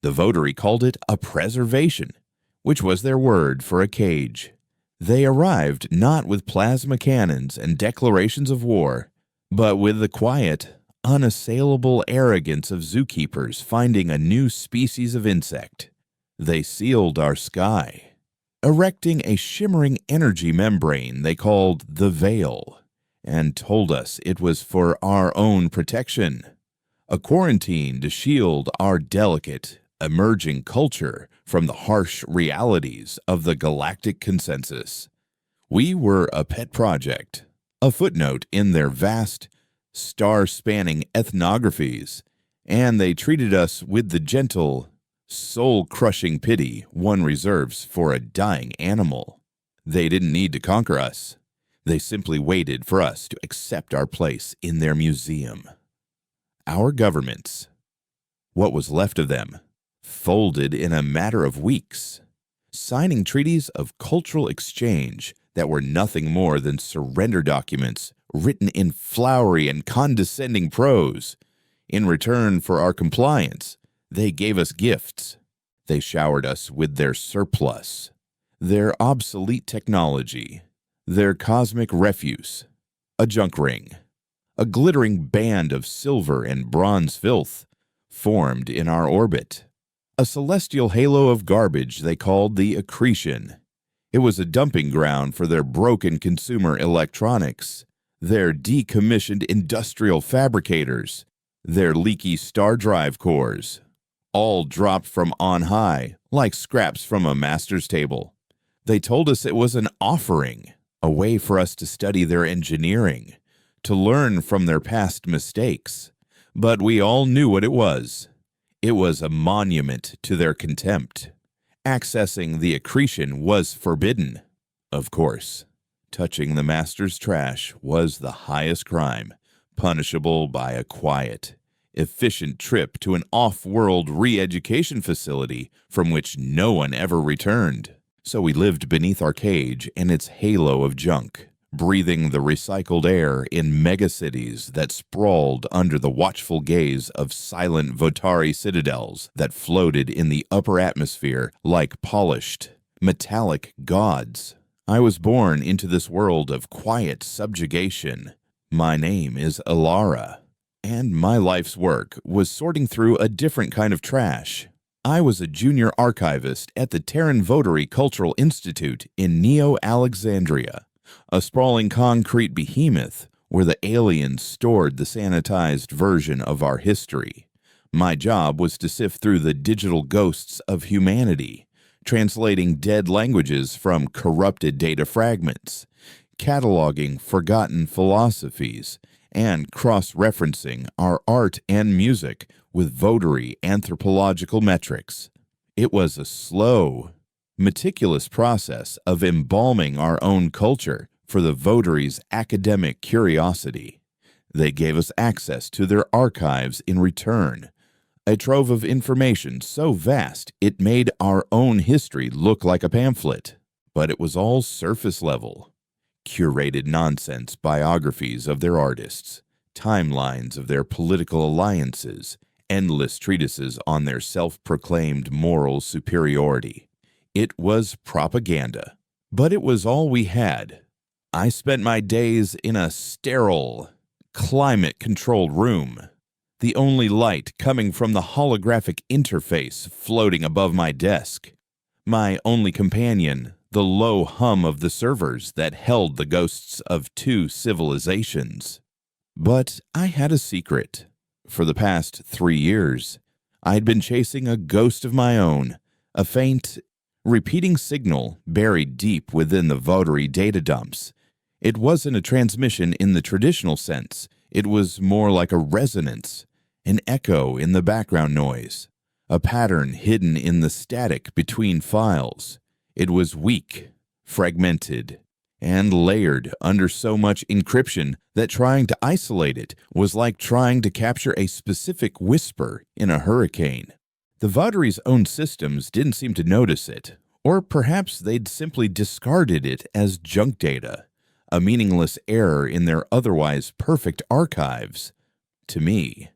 The votary called it a preservation, which was their word for a cage. They arrived not with plasma cannons and declarations of war, but with the quiet, unassailable arrogance of zookeepers finding a new species of insect. They sealed our sky, erecting a shimmering energy membrane they called the Veil, and told us it was for our own protection, a quarantine to shield our delicate, emerging culture from the harsh realities of the galactic consensus. We were a pet project, a footnote in their vast, star-spanning ethnographies, and they treated us with the gentle, soul-crushing pity one reserves for a dying animal. They didn't need to conquer us. They simply waited for us to accept our place in their museum. Our governments, what was left of them, folded in a matter of weeks, signing treaties of cultural exchange that were nothing more than surrender documents written in flowery and condescending prose. In return for our compliance, they gave us gifts. They showered us with their surplus, their obsolete technology, their cosmic refuse, a junk ring, a glittering band of silver and bronze filth formed in our orbit, a celestial halo of garbage they called the accretion. It was a dumping ground for their broken consumer electronics, their decommissioned industrial fabricators, their leaky star drive cores, all dropped from on high like scraps from a master's table. They told us it was an offering, a way for us to study their engineering, to learn from their past mistakes. But we all knew what it was. It was a monument to their contempt. Accessing the accretion was forbidden. Of course, touching the master's trash was the highest crime, punishable by a quiet, efficient trip to an off-world re-education facility from which no one ever returned. So we lived beneath our cage and its halo of junk, breathing the recycled air in megacities that sprawled under the watchful gaze of silent Votari citadels that floated in the upper atmosphere like polished, metallic gods. I was born into this world of quiet subjugation. My name is Alara, and my life's work was sorting through a different kind of trash. I was a junior archivist at the Terran Votary Cultural Institute in Neo-Alexandria, a sprawling concrete behemoth where the aliens stored the sanitized version of our history. My job was to sift through the digital ghosts of humanity, translating dead languages from corrupted data fragments, cataloging forgotten philosophies, and cross-referencing our art and music with votary anthropological metrics. It was a slow, meticulous process of embalming our own culture for the votaries' academic curiosity. They gave us access to their archives in return, a trove of information so vast it made our own history look like a pamphlet. But it was all surface level. Curated nonsense biographies of their artists, timelines of their political alliances, endless treatises on their self-proclaimed moral superiority. It was propaganda, but it was all we had. I spent my days in a sterile, climate-controlled room, the only light coming from the holographic interface floating above my desk. My only companion, the low hum of the servers that held the ghosts of two civilizations. But I had a secret. For the past 3 years, I'd been chasing a ghost of my own, a faint, repeating signal buried deep within the votary data dumps. It wasn't a transmission in the traditional sense. It was more like a resonance, an echo in the background noise, a pattern hidden in the static between files. It was weak, fragmented, and layered under so much encryption that trying to isolate it was like trying to capture a specific whisper in a hurricane. The votary's own systems didn't seem to notice it, or perhaps they'd simply discarded it as junk data, a meaningless error in their otherwise perfect archives. To me,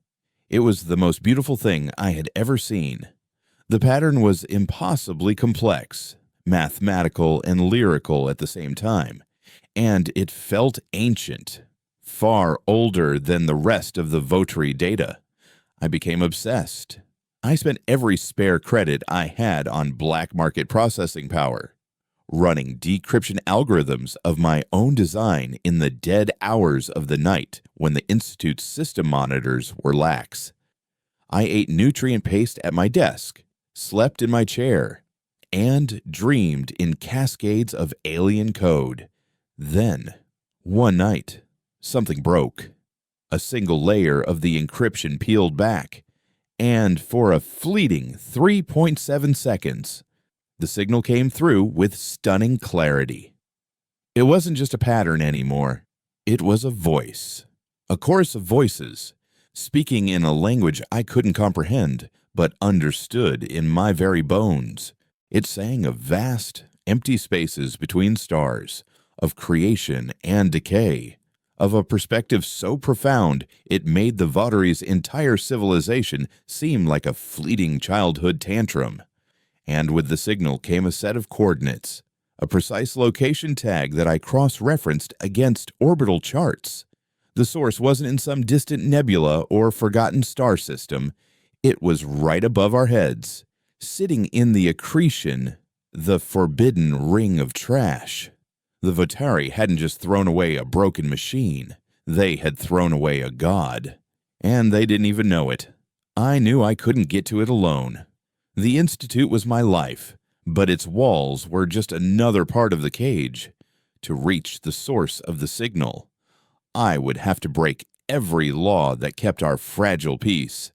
it was the most beautiful thing I had ever seen. The pattern was impossibly complex, mathematical and lyrical at the same time, and it felt ancient, far older than the rest of the Votary data. I became obsessed. I spent every spare credit I had on black market processing power, running decryption algorithms of my own design in the dead hours of the night when the Institute's system monitors were lax. I ate nutrient paste at my desk, slept in my chair, and dreamed in cascades of alien code. Then, one night, something broke. A single layer of the encryption peeled back, and for a fleeting 3.7 seconds, the signal came through with stunning clarity. It wasn't just a pattern anymore. It was a voice, a chorus of voices, speaking in a language I couldn't comprehend, but understood in my very bones. It sang of vast, empty spaces between stars, of creation and decay, of a perspective so profound it made the Votary's entire civilization seem like a fleeting childhood tantrum. And with the signal came a set of coordinates, a precise location tag that I cross-referenced against orbital charts. The source wasn't in some distant nebula or forgotten star system. It was right above our heads, sitting in the accretion, the forbidden ring of trash. The Votary hadn't just thrown away a broken machine. They had thrown away a god. And they didn't even know it. I knew I couldn't get to it alone. The Institute was my life, but its walls were just another part of the cage. To reach the source of the signal, I would have to break every law that kept our fragile peace.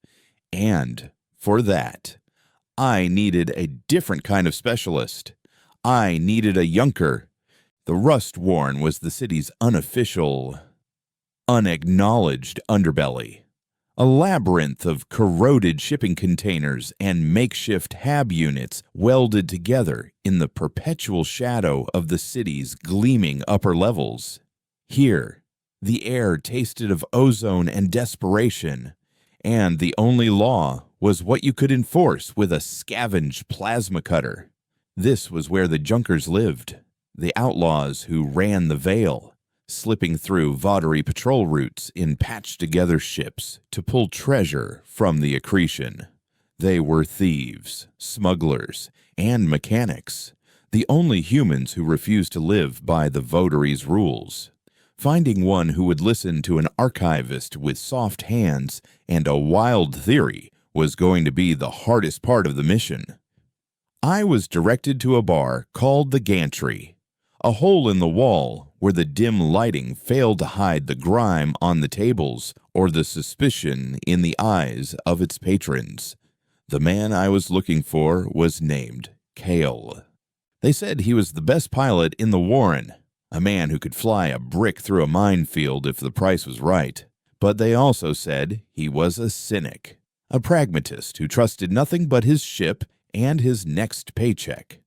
And for that, I needed a different kind of specialist. I needed a Yunker. The Rust Warren was the city's unofficial, unacknowledged underbelly. A labyrinth of corroded shipping containers and makeshift hab units welded together in the perpetual shadow of the city's gleaming upper levels. Here, the air tasted of ozone and desperation, and the only law was what you could enforce with a scavenged plasma cutter. This was where the Junkers lived, the outlaws who ran the Veil, slipping through Votary patrol routes in patched-together ships to pull treasure from the accretion. They were thieves, smugglers, and mechanics, the only humans who refused to live by the Votary's rules. Finding one who would listen to an archivist with soft hands and a wild theory was going to be the hardest part of the mission. I was directed to a bar called the Gantry, a hole in the wall where the dim lighting failed to hide the grime on the tables or the suspicion in the eyes of its patrons. The man I was looking for was named Kale. They said he was the best pilot in the Warren, a man who could fly a brick through a minefield if the price was right. But they also said he was a cynic, a pragmatist who trusted nothing but his ship and his next paycheck.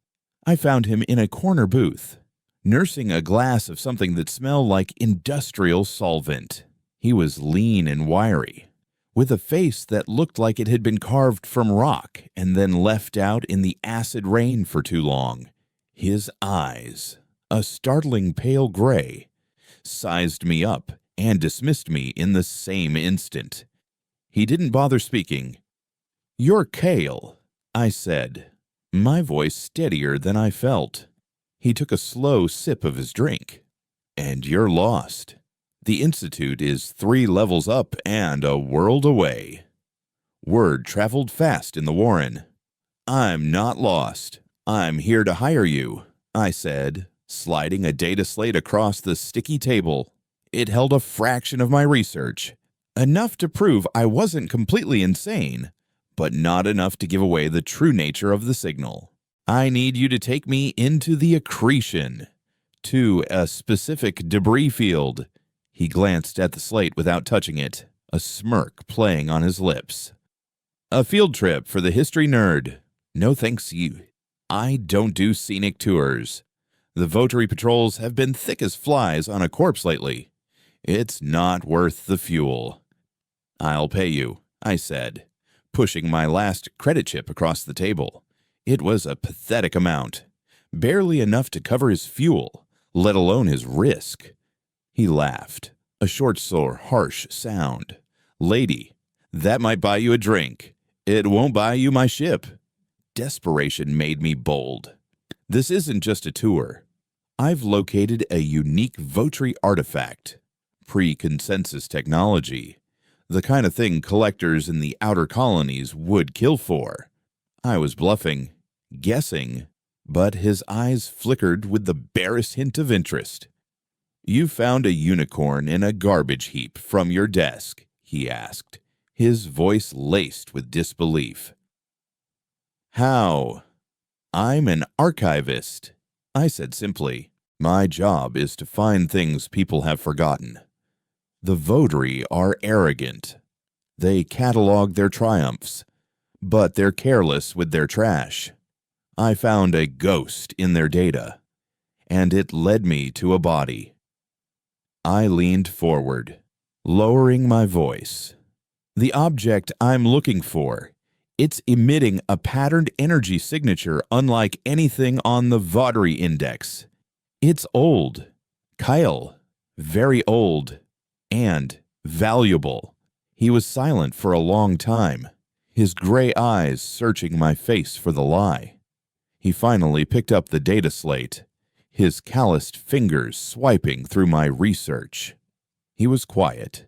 I found him in a corner booth, nursing a glass of something that smelled like industrial solvent. He was lean and wiry, with a face that looked like it had been carved from rock and then left out in the acid rain for too long. His eyes, a startling pale gray, sized me up and dismissed me in the same instant. He didn't bother speaking. "You're Kale," I said, my voice steadier than I felt. He took a slow sip of his drink. "And you're lost. The Institute is 3 levels up and a world away." Word traveled fast in the Warren. "I'm not lost. I'm here to hire you," I said, sliding a data slate across the sticky table. It held a fraction of my research, enough to prove I wasn't completely insane, but not enough to give away the true nature of the signal. "I need you to take me into the accretion, to a specific debris field." He glanced at the slate without touching it, a smirk playing on his lips. "A field trip for the history nerd. No thanks you. I don't do scenic tours. The Votary patrols have been thick as flies on a corpse lately. It's not worth the fuel." "I'll pay you," I said, pushing my last credit chip across the table. It was a pathetic amount, barely enough to cover his fuel, let alone his risk. He laughed, a short, sore, harsh sound. "Lady, that might buy you a drink. It won't buy you my ship." Desperation made me bold. "This isn't just a tour. I've located a unique Votary artifact, pre-consensus technology, the kind of thing collectors in the outer colonies would kill for." I was bluffing, guessing, but his eyes flickered with the barest hint of interest. "You found a unicorn in a garbage heap from your desk?" he asked, his voice laced with disbelief. "How?" "I'm an archivist," I said simply. "My job is to find things people have forgotten. The Votary are arrogant. They catalog their triumphs, but they're careless with their trash. I found a ghost in their data, and it led me to a body." I leaned forward, lowering my voice. "The object I'm looking for, it's emitting a patterned energy signature unlike anything on the Votary Index. It's old, Kyle, very old, and valuable." He was silent for a long time, his gray eyes searching my face for the lie. He finally picked up the data slate, his calloused fingers swiping through my research. He was quiet,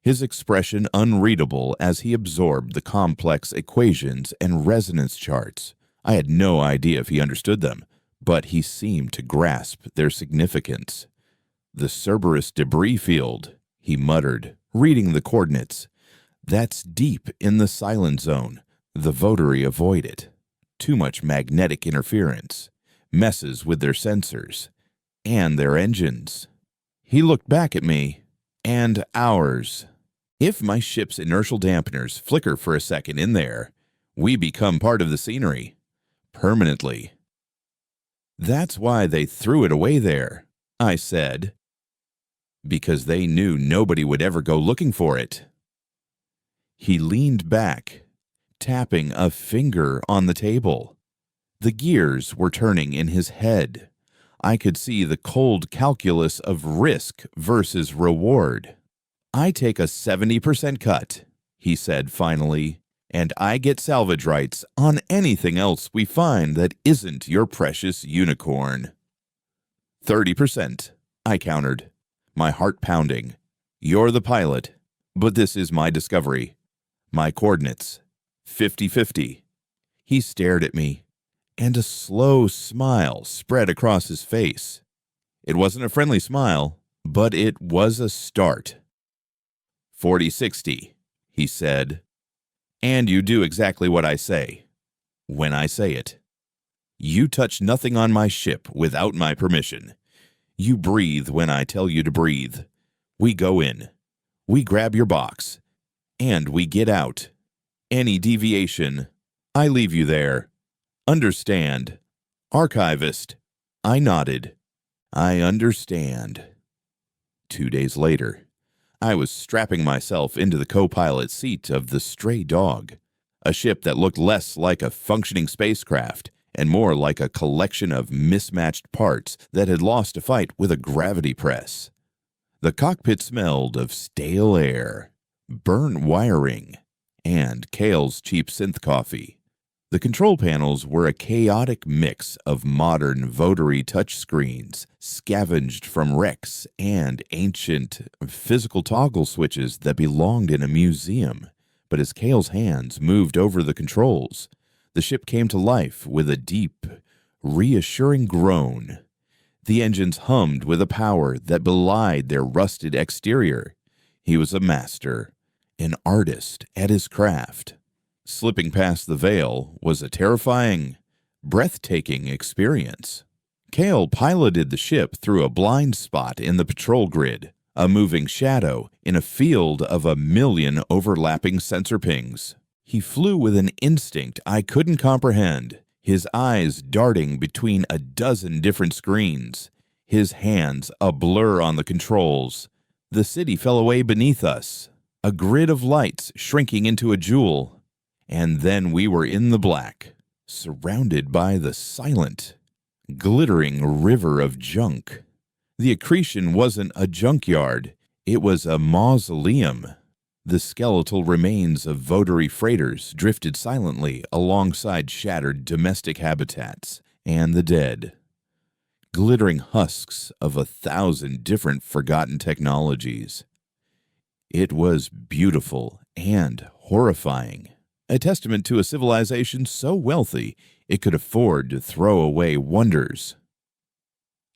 his expression unreadable as he absorbed the complex equations and resonance charts. I had no idea if he understood them, but he seemed to grasp their significance. "The Cerberus debris field," he muttered, reading the coordinates. "That's deep in the silent zone. The Votary avoid it. Too much magnetic interference. Messes with their sensors. And their engines." He looked back at me. "And ours. If my ship's inertial dampeners flicker for a second in there, we become part of the scenery. Permanently." "That's why they threw it away there," I said. "Because they knew nobody would ever go looking for it." He leaned back, tapping a finger on the table. The gears were turning in his head. I could see the cold calculus of risk versus reward. "I take a 70% cut," he said finally, "and I get salvage rights on anything else we find that isn't your precious unicorn." 30%, I countered, my heart pounding. "You're the pilot, but this is my discovery. My coordinates, 50-50. He stared at me, and a slow smile spread across his face. It wasn't a friendly smile, but it was a start. 40-60, he said. "And you do exactly what I say, when I say it. You touch nothing on my ship without my permission. You breathe when I tell you to breathe. We go in. We grab your box. And we get out. Any deviation, I leave you there. Understand? Archivist." I nodded. "I understand." 2 days later, I was strapping myself into the co-pilot seat of the Stray Dog, a ship that looked less like a functioning spacecraft and more like a collection of mismatched parts that had lost a fight with a gravity press. The cockpit smelled of stale air, burnt wiring, and Kale's cheap synth coffee. The control panels were a chaotic mix of modern Votary touchscreens, scavenged from wrecks, and ancient physical toggle switches that belonged in a museum. But as Kale's hands moved over the controls, the ship came to life with a deep, reassuring groan. The engines hummed with a power that belied their rusted exterior. He was a master, an artist at his craft. Slipping past the veil was a terrifying, breathtaking experience. Kale piloted the ship through a blind spot in the patrol grid, a moving shadow in a field of 1,000,000 overlapping sensor pings. He flew with an instinct I couldn't comprehend, his eyes darting between a dozen different screens, his hands a blur on the controls. The city fell away beneath us, a grid of lights shrinking into a jewel. And then we were in the black, surrounded by the silent, glittering river of junk. The accretion wasn't a junkyard, it was a mausoleum. The skeletal remains of votary freighters drifted silently alongside shattered domestic habitats and the dead. Glittering husks of 1,000 different forgotten technologies. It was beautiful and horrifying, a testament to a civilization so wealthy it could afford to throw away wonders.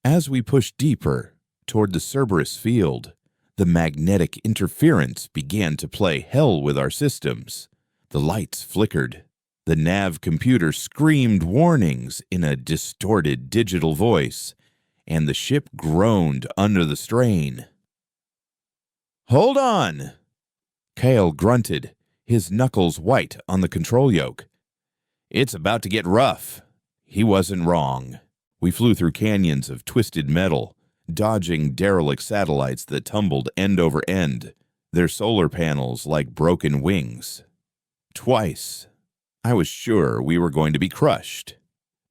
As we pushed deeper toward the Cerberus field, the magnetic interference began to play hell with our systems. The lights flickered. The nav computer screamed warnings in a distorted digital voice, and the ship groaned under the strain. "Hold on!" Kale grunted, his knuckles white on the control yoke. "It's about to get rough." He wasn't wrong. We flew through canyons of twisted metal, dodging derelict satellites that tumbled end over end, their solar panels like broken wings. Twice, I was sure we were going to be crushed,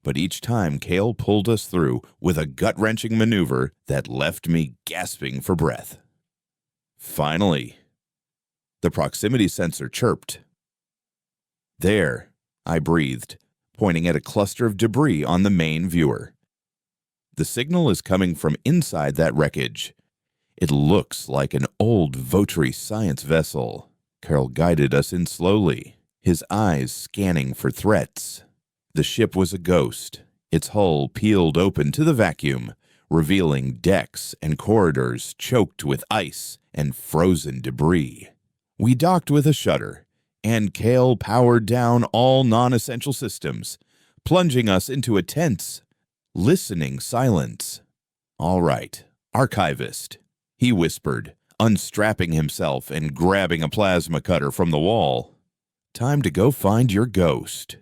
but each time Kale pulled us through with a gut-wrenching maneuver that left me gasping for breath. Finally, the proximity sensor chirped. "There," I breathed, pointing at a cluster of debris on the main viewer. "The signal is coming from inside that wreckage. It looks like an old votary science vessel." Carl guided us in slowly, his eyes scanning for threats. The ship was a ghost, its hull peeled open to the vacuum, revealing decks and corridors choked with ice and frozen debris. We docked with a shudder, and Kale powered down all non-essential systems, plunging us into a tense, listening silence. "All right, archivist," he whispered, unstrapping himself and grabbing a plasma cutter from the wall. "Time to go find your ghost."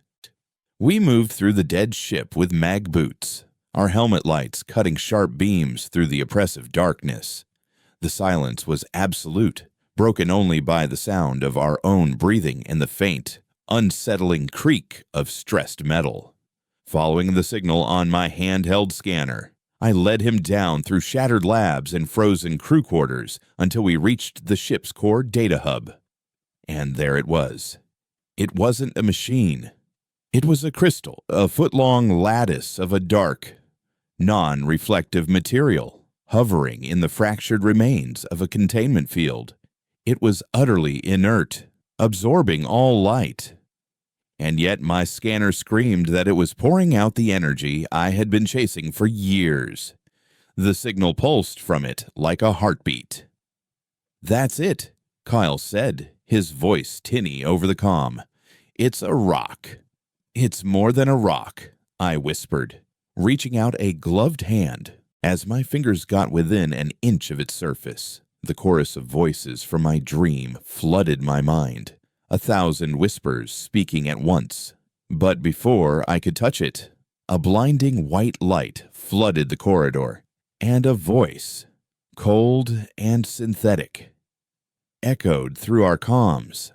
We moved through the dead ship with mag boots, our helmet lights cutting sharp beams through the oppressive darkness. The silence was absolute, broken only by the sound of our own breathing and the faint, unsettling creak of stressed metal. Following the signal on my handheld scanner, I led him down through shattered labs and frozen crew quarters until we reached the ship's core data hub. And there it was. It wasn't a machine. It was a crystal, a foot-long lattice of a dark, non-reflective material, hovering in the fractured remains of a containment field. It was utterly inert, absorbing all light. And yet my scanner screamed that it was pouring out the energy I had been chasing for years. The signal pulsed from it like a heartbeat. "That's it," Kyle said, his voice tinny over the comm. "It's a rock." "It's more than a rock," I whispered, reaching out a gloved hand. As my fingers got within an inch of its surface, the chorus of voices from my dream flooded my mind. 1,000 whispers speaking at once. But before I could touch it, a blinding white light flooded the corridor, and a voice, cold and synthetic, echoed through our comms.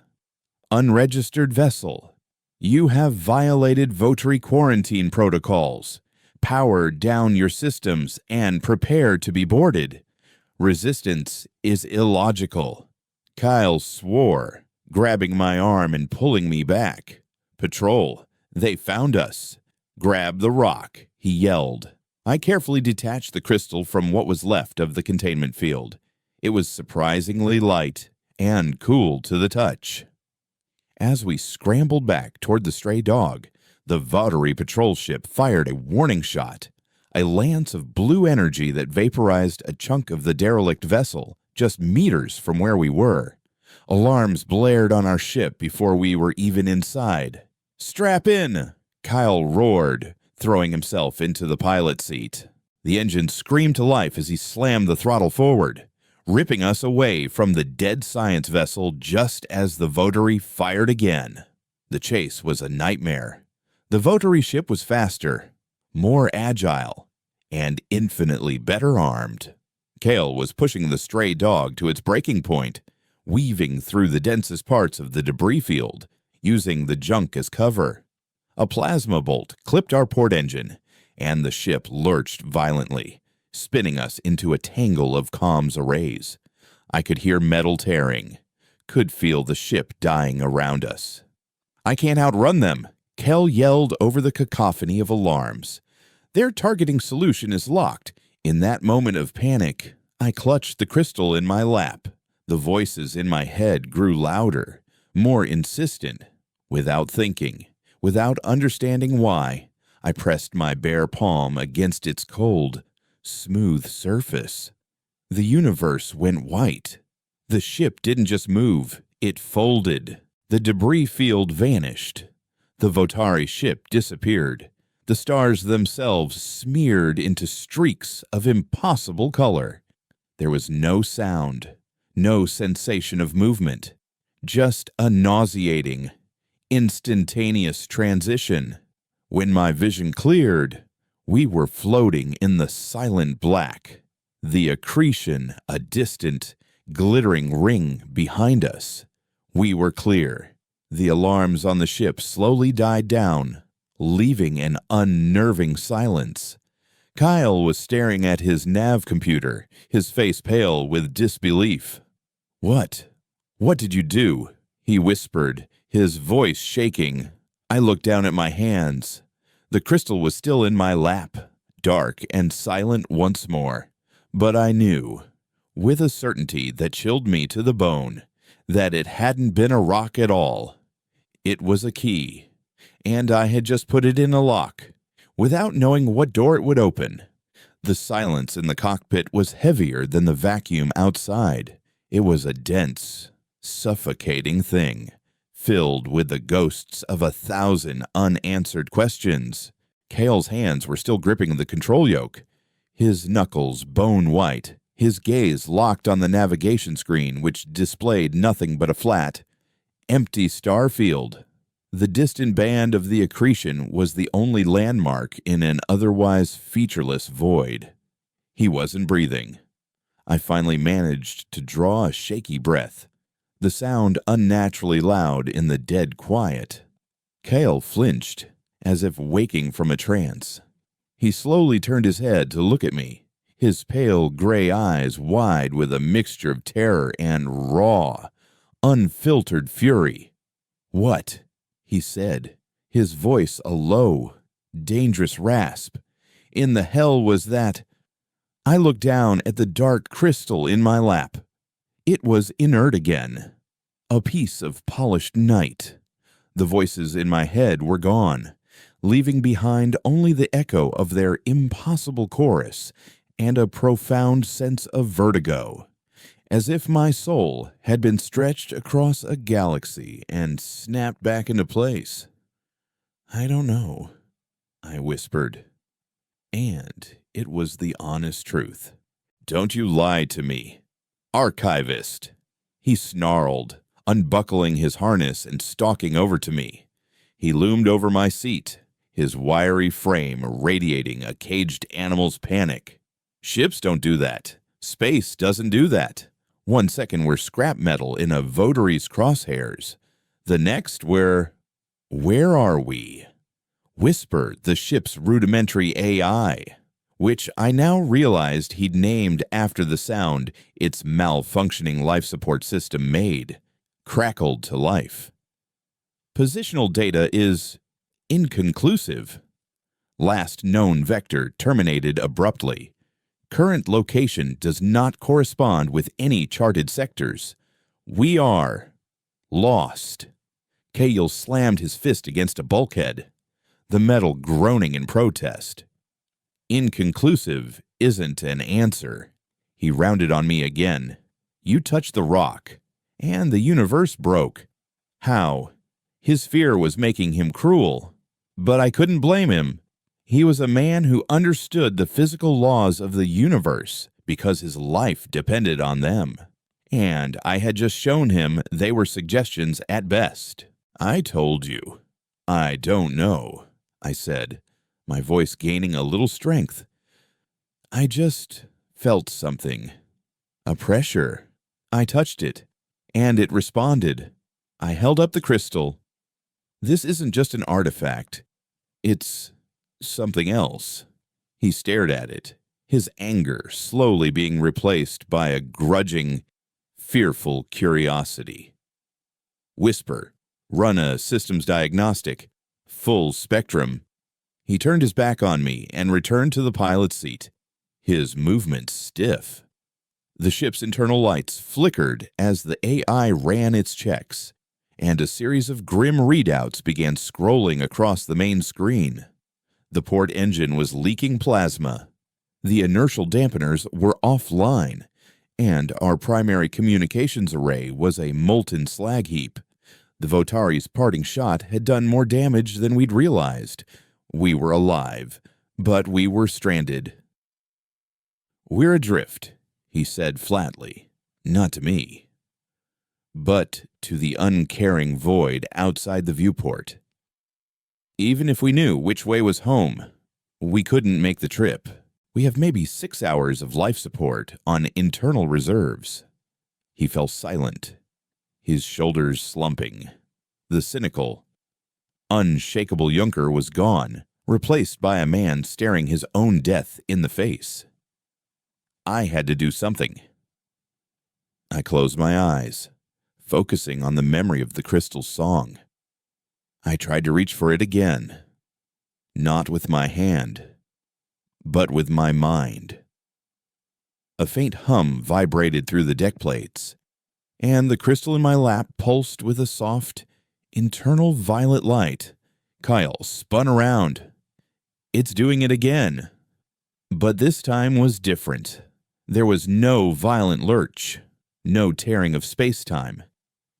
"Unregistered vessel, you have violated votary quarantine protocols. Power down your systems and prepare to be boarded. Resistance is illogical." Kyle swore, grabbing my arm and pulling me back. "Patrol, they found us. Grab the rock," he yelled. I carefully detached the crystal from what was left of the containment field. It was surprisingly light and cool to the touch. As we scrambled back toward the stray dog, the votary patrol ship fired a warning shot, a lance of blue energy that vaporized a chunk of the derelict vessel just meters from where we were. Alarms blared on our ship before we were even inside. "Strap in!" Kyle roared, throwing himself into the pilot seat. The engine screamed to life as he slammed the throttle forward, ripping us away from the dead science vessel just as the votary fired again. The chase was a nightmare. The votary ship was faster, more agile, and infinitely better armed. Kale was pushing the stray dog to its breaking point, weaving through the densest parts of the debris field, using the junk as cover. A plasma bolt clipped our port engine, and the ship lurched violently, spinning us into a tangle of comms arrays. I could hear metal tearing, could feel the ship dying around us. "I can't outrun them," Kel yelled over the cacophony of alarms. "Their targeting solution is locked." In that moment of panic, I clutched the crystal in my lap. The voices in my head grew louder, more insistent. Without thinking, without understanding why, I pressed my bare palm against its cold, smooth surface. The universe went white. The ship didn't just move, it folded. The debris field vanished. The Votari ship disappeared. The stars themselves smeared into streaks of impossible color. There was no sound, no sensation of movement, just a nauseating, instantaneous transition. When my vision cleared, we were floating in the silent black, the accretion a distant, glittering ring behind us. We were clear. The alarms on the ship slowly died down, leaving an unnerving silence. Kyle was staring at his nav computer, his face pale with disbelief. What did you do?" he whispered, his voice shaking. I looked down at my hands. The crystal was still in my lap, dark and silent once more. But I knew, with a certainty that chilled me to the bone, that it hadn't been a rock at all. It was a key, and I had just put it in a lock, without knowing what door it would open. The silence in the cockpit was heavier than the vacuum outside. It was a dense, suffocating thing, filled with the ghosts of 1,000 unanswered questions. Kale's hands were still gripping the control yoke, his knuckles bone white, his gaze locked on the navigation screen, which displayed nothing but a flat, empty star field. The distant band of the accretion was the only landmark in an otherwise featureless void. He wasn't breathing. I finally managed to draw a shaky breath, the sound unnaturally loud in the dead quiet. Kale flinched, as if waking from a trance. He slowly turned his head to look at me, his pale gray eyes wide with a mixture of terror and raw, unfiltered fury. "What?" he said, his voice a low, dangerous rasp. "In the hell was that?" I looked down at the dark crystal in my lap. It was inert again, a piece of polished night. The voices in my head were gone, leaving behind only the echo of their impossible chorus and a profound sense of vertigo, as if my soul had been stretched across a galaxy and snapped back into place. "I don't know," I whispered. And it was the honest truth. "Don't you lie to me, archivist," he snarled, unbuckling his harness and stalking over to me. He loomed over my seat, his wiry frame radiating a caged animal's panic. "Ships don't do that. Space doesn't do that. One second we're scrap metal in a votary's crosshairs. The next we're... Where are we?" Whisper, the ship's rudimentary AI, which I now realized he'd named after the sound its malfunctioning life support system made, crackled to life. "Positional data is inconclusive. Last known vector terminated abruptly. Current location does not correspond with any charted sectors. We are lost." Cahill slammed his fist against a bulkhead, the metal groaning in protest. "Inconclusive isn't an answer." He rounded on me again. "You touched the rock, and the universe broke. How?" His fear was making him cruel, but I couldn't blame him. He was a man who understood the physical laws of the universe because his life depended on them. And I had just shown him they were suggestions at best. "I told you. I don't know," I said, my voice gaining a little strength. "I just felt something. A pressure. I touched it, and it responded." I held up the crystal. This isn't just an artifact. It's something else. He stared at it, his anger slowly being replaced by a grudging, fearful curiosity. Whisper, run a systems diagnostic, full spectrum. He turned his back on me and returned to the pilot's seat, his movements stiff. The ship's internal lights flickered as the AI ran its checks, and a series of grim readouts began scrolling across the main screen. The port engine was leaking plasma. The inertial dampeners were offline, and our primary communications array was a molten slag heap. The Votari's parting shot had done more damage than we'd realized. We were alive, but we were stranded. "We're adrift," he said flatly. Not to me, but to the uncaring void outside the viewport. Even if we knew which way was home, we couldn't make the trip. We have maybe 6 hours of life support on internal reserves. He fell silent, his shoulders slumping. The cynical, unshakable Junker was gone, replaced by a man staring his own death in the face. I had to do something. I closed my eyes, focusing on the memory of the crystal song. I tried to reach for it again, not with my hand, but with my mind. A faint hum vibrated through the deck plates, and the crystal in my lap pulsed with a soft, internal violet light. Kyle spun around. It's doing it again. But this time was different. There was no violent lurch, no tearing of space-time.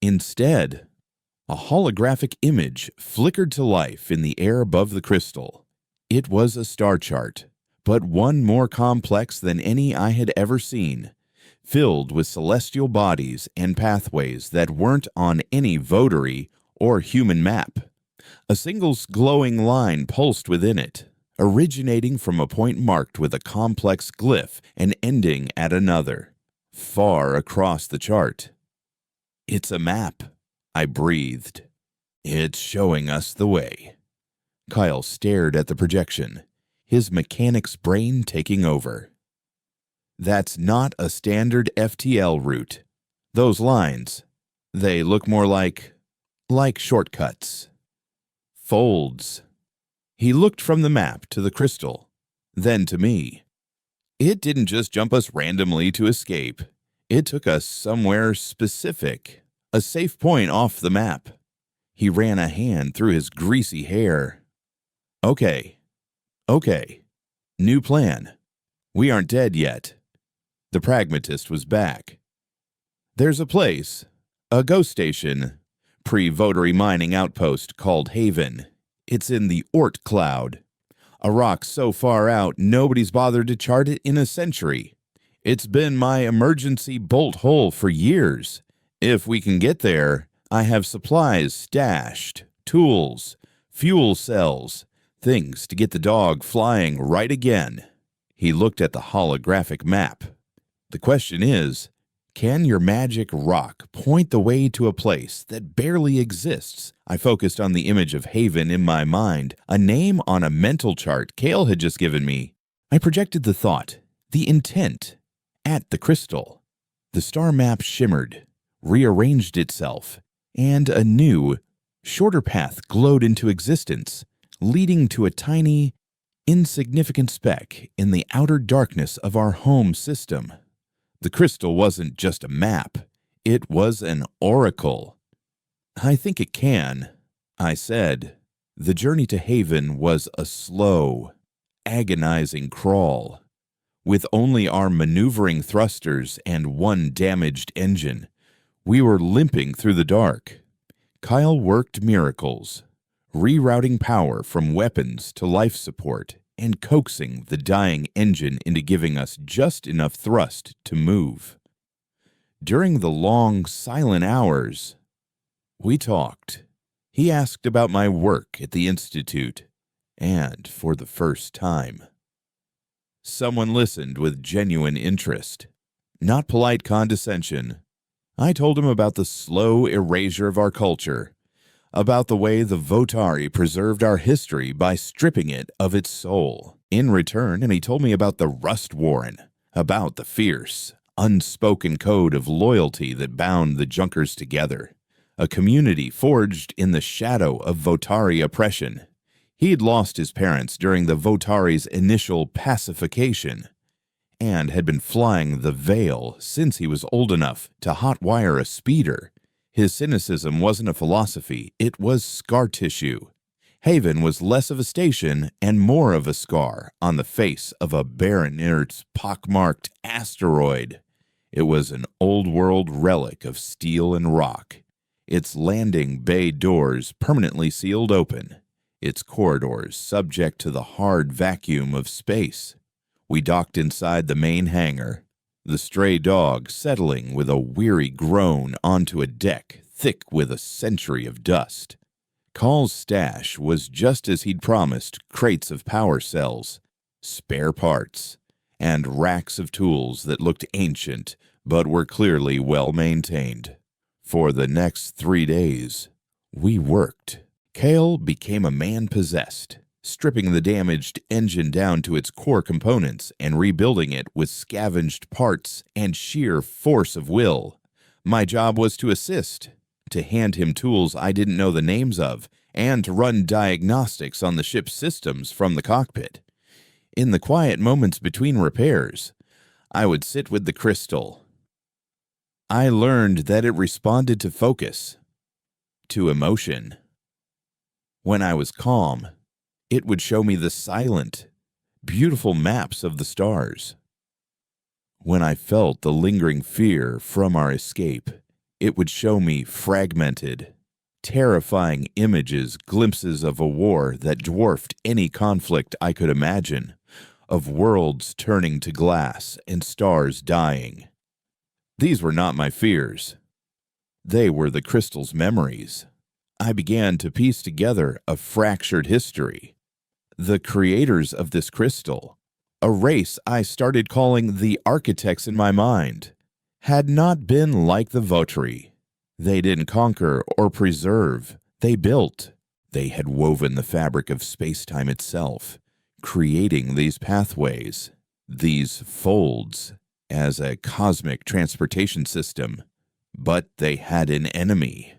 Instead, a holographic image flickered to life in the air above the crystal. It was a star chart, but one more complex than any I had ever seen, filled with celestial bodies and pathways that weren't on any votary or human map. A single glowing line pulsed within it, originating from a point marked with a complex glyph and ending at another, far across the chart. "It's a map," I breathed. "It's showing us the way." Kyle stared at the projection, his mechanic's brain taking over. "That's not a standard FTL route. Those lines, they look more like shortcuts. Folds." He looked from the map to the crystal, then to me. "It didn't just jump us randomly to escape. It took us somewhere specific, a safe point off the map." He ran a hand through his greasy hair. Okay. New plan. We aren't dead yet." The pragmatist was back. "There's a place, a ghost station, pre-votary mining outpost called Haven. It's in the Oort cloud. A rock so far out nobody's bothered to chart it in a century. It's been my emergency bolt hole for years. If we can get there, I have supplies stashed, tools, fuel cells, things to get the dog flying right again." He looked at the holographic map. "The question is, can your magic rock point the way to a place that barely exists?" I focused on the image of Haven in my mind, a name on a mental chart Kale had just given me. I projected the thought, the intent, at the crystal. The star map shimmered, rearranged itself, and a new, shorter path glowed into existence, leading to a tiny, insignificant speck in the outer darkness of our home system. The crystal wasn't just a map, it was an oracle. "I think it can," I said. The journey to Haven was a slow, agonizing crawl. With only our maneuvering thrusters and one damaged engine, we were limping through the dark. Kyle worked miracles, rerouting power from weapons to life support and coaxing the dying engine into giving us just enough thrust to move. During the long, silent hours, we talked. He asked about my work at the Institute, and for the first time, someone listened with genuine interest, not polite condescension. I told him about the slow erasure of our culture, about the way the Votari preserved our history by stripping it of its soul. In return, and he told me about the Rust Warren, about the fierce, unspoken code of loyalty that bound the Junkers together, a community forged in the shadow of Votari oppression. He had lost his parents during the Votari's initial pacification and had been flying the Veil since he was old enough to hotwire a speeder. His cynicism wasn't a philosophy, it was scar tissue. Haven was less of a station and more of a scar on the face of a barren, inert, pockmarked asteroid. It was an old-world relic of steel and rock, its landing bay doors permanently sealed open, its corridors subject to the hard vacuum of space. We docked inside the main hangar, the stray dog settling with a weary groan onto a deck thick with a century of dust. Call's stash was just as he'd promised: crates of power cells, spare parts, and racks of tools that looked ancient but were clearly well maintained. For the next 3 days, we worked. Kale became a man possessed, stripping the damaged engine down to its core components and rebuilding it with scavenged parts and sheer force of will. My job was to assist, to hand him tools I didn't know the names of, and to run diagnostics on the ship's systems from the cockpit. In the quiet moments between repairs, I would sit with the crystal. I learned that it responded to focus, to emotion. When I was calm, it would show me the silent, beautiful maps of the stars. When I felt the lingering fear from our escape, it would show me fragmented, terrifying images, glimpses of a war that dwarfed any conflict I could imagine, of worlds turning to glass and stars dying. These were not my fears. They were the crystal's memories. I began to piece together a fractured history. The creators of this crystal, a race I started calling the architects in my mind, had not been like the Votari. They didn't conquer or preserve, they built. They had woven the fabric of space-time itself, creating these pathways, these folds, as a cosmic transportation system. But they had an enemy,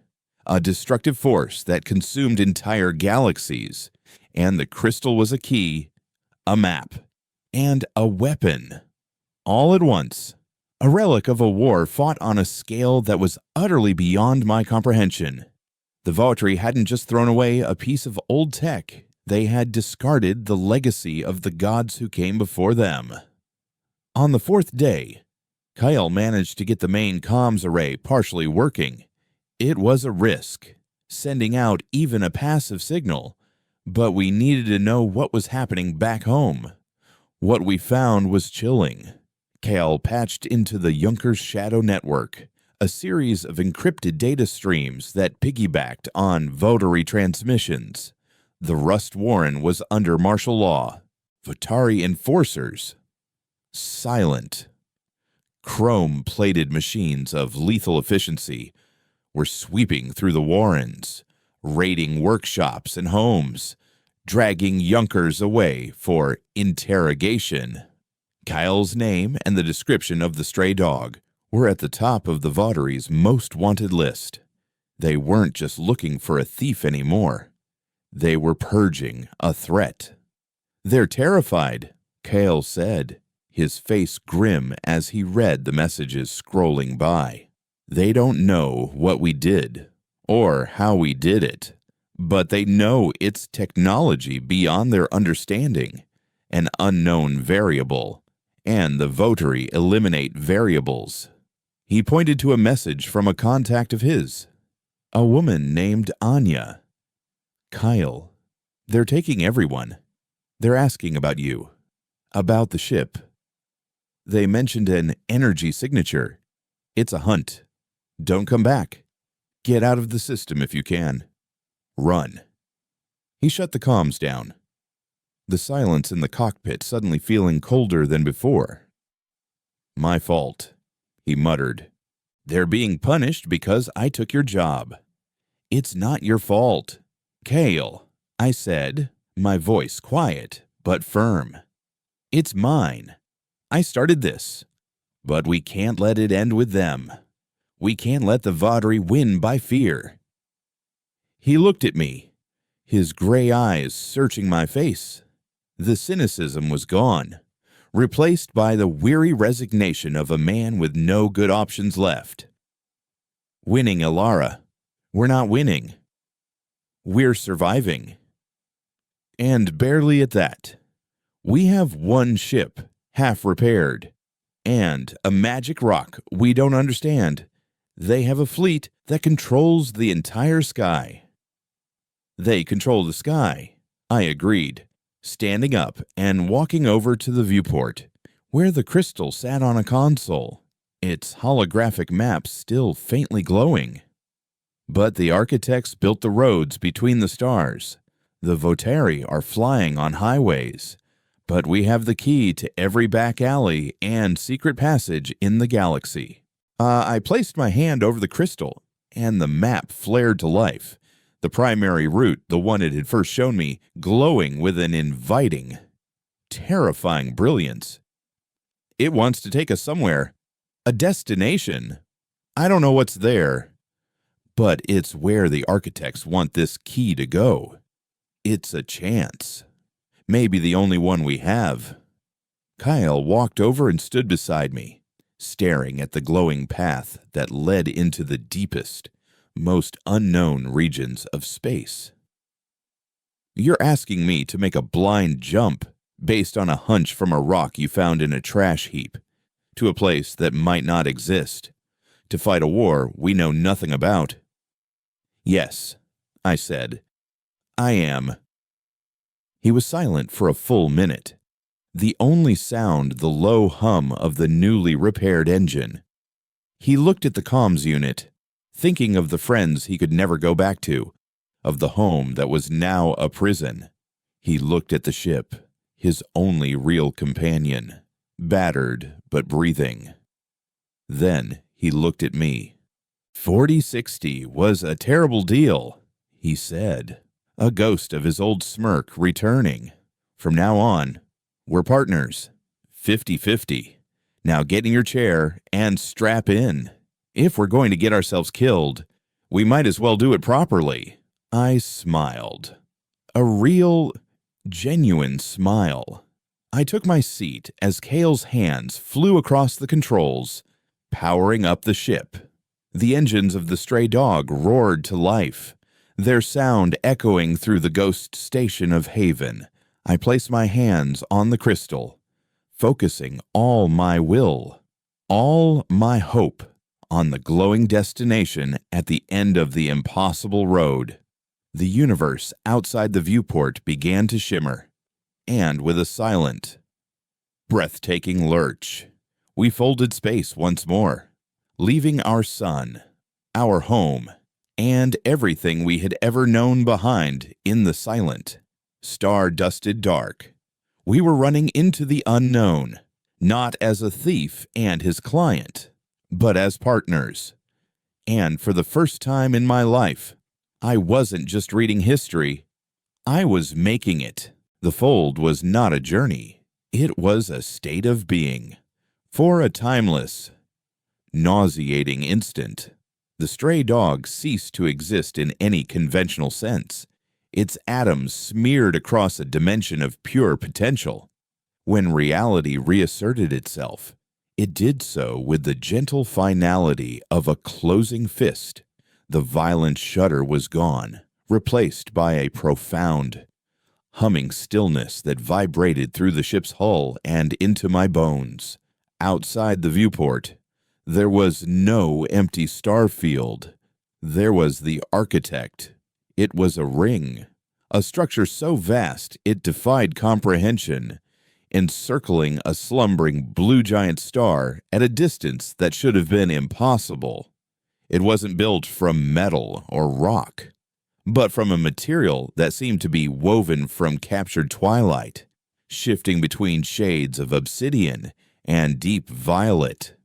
a destructive force that consumed entire galaxies, and the crystal was a key, a map, and a weapon. All at once, a relic of a war fought on a scale that was utterly beyond my comprehension. The Votari hadn't just thrown away a piece of old tech, they had discarded the legacy of the gods who came before them. On the 4th day, Kyle managed to get the main comms array partially working. It was a risk, sending out even a passive signal, but we needed to know what was happening back home. What we found was chilling. Kyle patched into the Junkers Shadow Network, a series of encrypted data streams that piggybacked on Votari transmissions. The Rust Warren was under martial law. Votari enforcers, silent. Chrome-plated machines of lethal efficiency were sweeping through the Warrens, raiding workshops and homes, dragging Junkers away for interrogation. Kyle's name and the description of the stray dog were at the top of the Votari's most wanted list. They weren't just looking for a thief anymore. They were purging a threat. "They're terrified," Kyle said, his face grim as he read the messages scrolling by. "They don't know what we did, or how we did it, but they know it's technology beyond their understanding, an unknown variable, and the Votari eliminate variables." He pointed to a message from a contact of his, a woman named Anya. "Kyle, they're taking everyone. They're asking about you, about the ship. They mentioned an energy signature. It's a hunt. Don't come back. Get out of the system if you can. Run." He shut the comms down, the silence in the cockpit suddenly feeling colder than before. "My fault," he muttered. "They're being punished because I took your job. It's not your fault. Kale, I said, my voice quiet but firm. It's mine. I started this. But we can't let it end with them. We can't let the Vaudry win by fear. He looked at me, his gray eyes searching my face. The cynicism was gone, replaced by the weary resignation of a man with no good options left. Winning, Alara. We're not winning. We're surviving. And barely at that. We have one ship, half repaired, and a magic rock we don't understand. They have a fleet that controls the entire sky. They control the sky, I agreed, standing up and walking over to the viewport, where the crystal sat on a console, its holographic map still faintly glowing. But the architects built the roads between the stars. The Votari are flying on highways, but we have the key to every back alley and secret passage in the galaxy. I placed my hand over the crystal, and the map flared to life, the primary route, the one it had first shown me, glowing with an inviting, terrifying brilliance. It wants to take us somewhere, a destination. I don't know what's there, but it's where the architects want this key to go. It's a chance. Maybe the only one we have. Kyle walked over and stood beside me, staring at the glowing path that led into the deepest, most unknown regions of space. You're asking me to make a blind jump based on a hunch from a rock you found in a trash heap to a place that might not exist, to fight a war we know nothing about. Yes, I said. I am. He was silent for a full minute, the only sound the low hum of the newly repaired engine. He looked at the comms unit, thinking of the friends he could never go back to, of the home that was now a prison. He looked at the ship, his only real companion, battered but breathing. Then he looked at me. 4060 was a terrible deal, he said, a ghost of his old smirk returning. From now on, we're partners, 50-50. Now get in your chair and strap in. If we're going to get ourselves killed, we might as well do it properly. I smiled. A real, genuine smile. I took my seat as Kale's hands flew across the controls, powering up the ship. The engines of the stray dog roared to life, their sound echoing through the ghost station of Haven. I placed my hands on the crystal, focusing all my will, all my hope on the glowing destination at the end of the impossible road. The universe outside the viewport began to shimmer, and with a silent, breathtaking lurch, we folded space once more, leaving our sun, our home, and everything we had ever known behind in the silent, star-dusted dark. We were running into the unknown, not as a thief and his client, but as partners. And for the first time in my life, I wasn't just reading history, I was making it. The fold was not a journey, it was a state of being. For a timeless, nauseating instant, the stray dog ceased to exist in any conventional sense, its atoms smeared across a dimension of pure potential. When reality reasserted itself, it did so with the gentle finality of a closing fist. The violent shudder was gone, replaced by a profound, humming stillness that vibrated through the ship's hull and into my bones. Outside the viewport, there was no empty star field. There was the architect. It was a ring, a structure so vast it defied comprehension, encircling a slumbering blue giant star at a distance that should have been impossible. It wasn't built from metal or rock, but from a material that seemed to be woven from captured twilight, shifting between shades of obsidian and deep violet.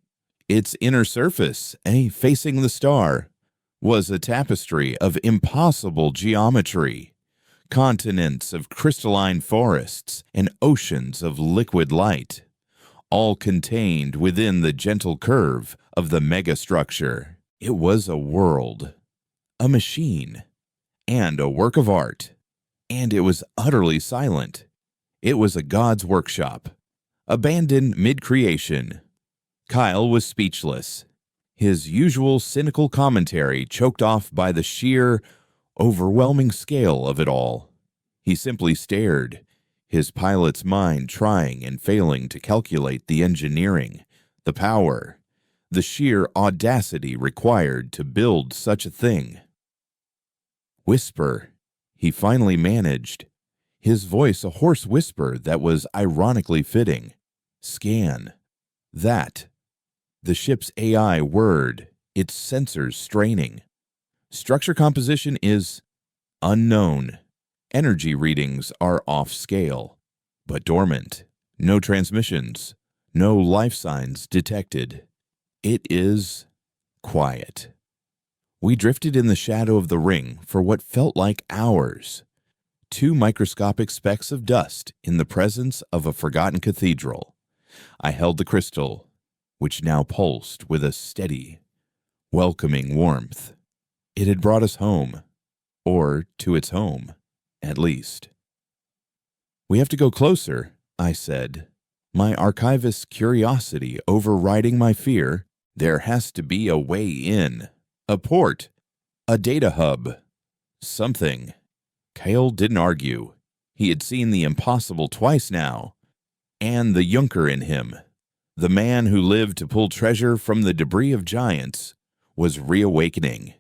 Its inner surface, facing the star, was a tapestry of impossible geometry, continents of crystalline forests, and oceans of liquid light, all contained within the gentle curve of the megastructure. It was a world, a machine, and a work of art, and it was utterly silent. It was a god's workshop, abandoned mid-creation. Kyle was speechless, his usual cynical commentary choked off by the sheer, overwhelming scale of it all. He simply stared, his pilot's mind trying and failing to calculate the engineering, the power, the sheer audacity required to build such a thing. Whisper, he finally managed, his voice a hoarse whisper that was ironically fitting. Scan. That. The ship's AI word, its sensors straining. Structure composition is unknown. Energy readings are off scale, but dormant. No transmissions, no life signs detected. It is quiet. We drifted in the shadow of the ring for what felt like hours. 2 microscopic specks of dust in the presence of a forgotten cathedral. I held the crystal, which now pulsed with a steady, welcoming warmth. It had brought us home, or to its home, at least. We have to go closer, I said, my archivist's curiosity overriding my fear. There has to be a way in, a port, a data hub, something. Kyle didn't argue. He had seen the impossible twice now, and the Junker in him, the man who lived to pull treasure from the debris of giants, was reawakening.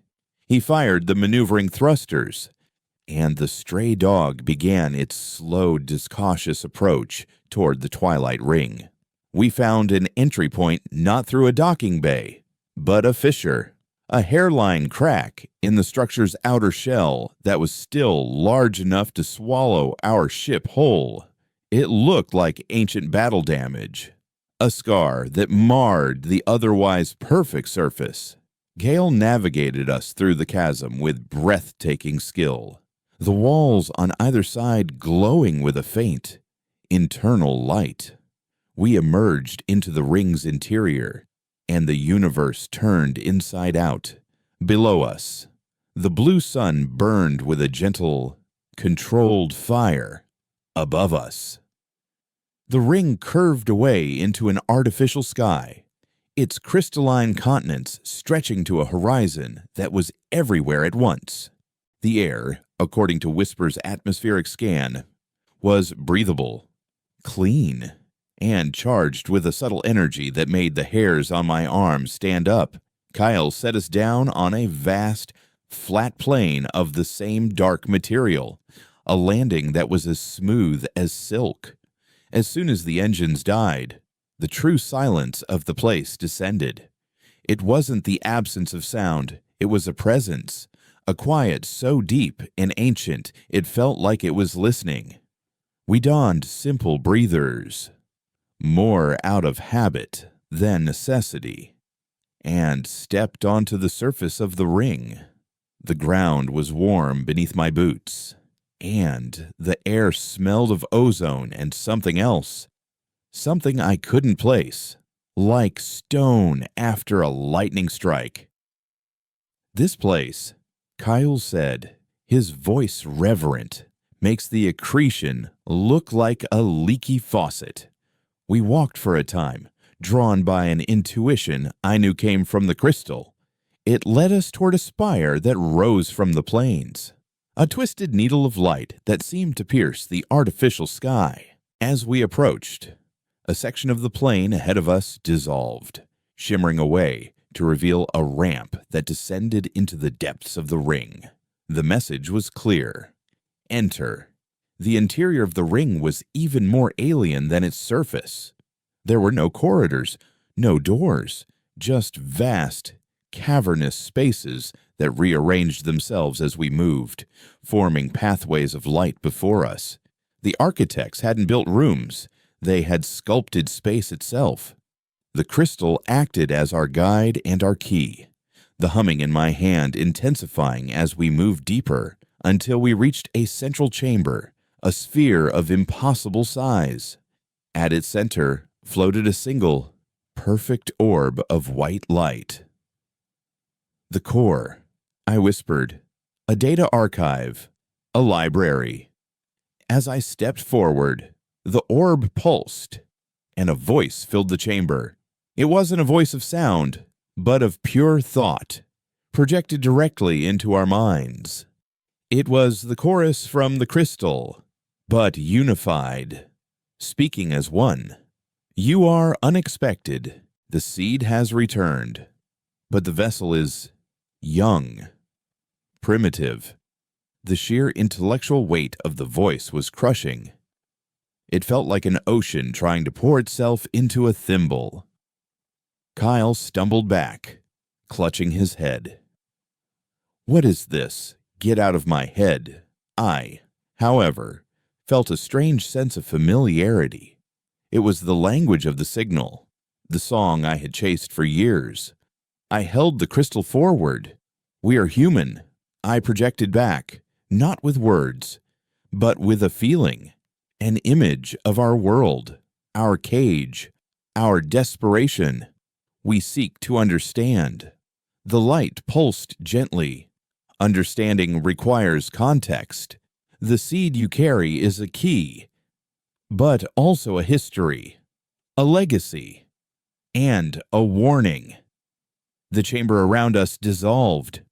He fired the maneuvering thrusters, and the stray dog began its slow, discautious approach toward the twilight ring. We found an entry point not through a docking bay, but a fissure, a hairline crack in the structure's outer shell that was still large enough to swallow our ship whole. It looked like ancient battle damage, a scar that marred the otherwise perfect surface. Gale navigated us through the chasm with breathtaking skill, the walls on either side glowing with a faint, internal light. We emerged into the ring's interior, and the universe turned inside out. Below us, the blue sun burned with a gentle, controlled fire. Above us, the ring curved away into an artificial sky, its crystalline continents stretching to a horizon that was everywhere at once. The air, according to Whisper's atmospheric scan, was breathable, clean, and charged with a subtle energy that made the hairs on my arms stand up. Kyle set us down on a vast, flat plain of the same dark material, a landing that was as smooth as silk. As soon as the engines died, the true silence of the place descended. It wasn't the absence of sound, it was a presence, a quiet so deep and ancient it felt like it was listening. We donned simple breathers, more out of habit than necessity, and stepped onto the surface of the ring. The ground was warm beneath my boots, and the air smelled of ozone and something else, something I couldn't place, like stone after a lightning strike. This place, Kyle said, his voice reverent, makes the accretion look like a leaky faucet. We walked for a time, drawn by an intuition I knew came from the crystal. It led us toward a spire that rose from the plains, a twisted needle of light that seemed to pierce the artificial sky. As we approached, a section of the plain ahead of us dissolved, shimmering away to reveal a ramp that descended into the depths of the ring. The message was clear. Enter. The interior of the ring was even more alien than its surface. There were no corridors, no doors, just vast, cavernous spaces that rearranged themselves as we moved, forming pathways of light before us. The architects hadn't built rooms, they had sculpted space itself. The crystal acted as our guide and our key. the humming in my hand intensifying as we moved deeper until we reached a central chamber, a sphere of impossible size. At its center floated a single, perfect orb of white light. The core, I whispered, a data archive, a library. As I stepped forward, the orb pulsed, and a voice filled the chamber. It wasn't a voice of sound, but of pure thought, projected directly into our minds. It was the chorus from the crystal, but unified, speaking as one. You are unexpected. The seed has returned, but the vessel is young, primitive. The sheer intellectual weight of the voice was crushing. It felt like an ocean trying to pour itself into a thimble. Kyle stumbled back, clutching his head. What is this? Get out of my head. I, however, felt a strange sense of familiarity. It was the language of the signal, the song I had chased for years. I held the crystal forward. We are human. I projected back, not with words, but with a feeling, an image of our world, our cage, our desperation. We seek to understand. The light pulsed gently. Understanding requires context. The seed you carry is a key, but also a history, a legacy, and a warning. The chamber around us dissolved.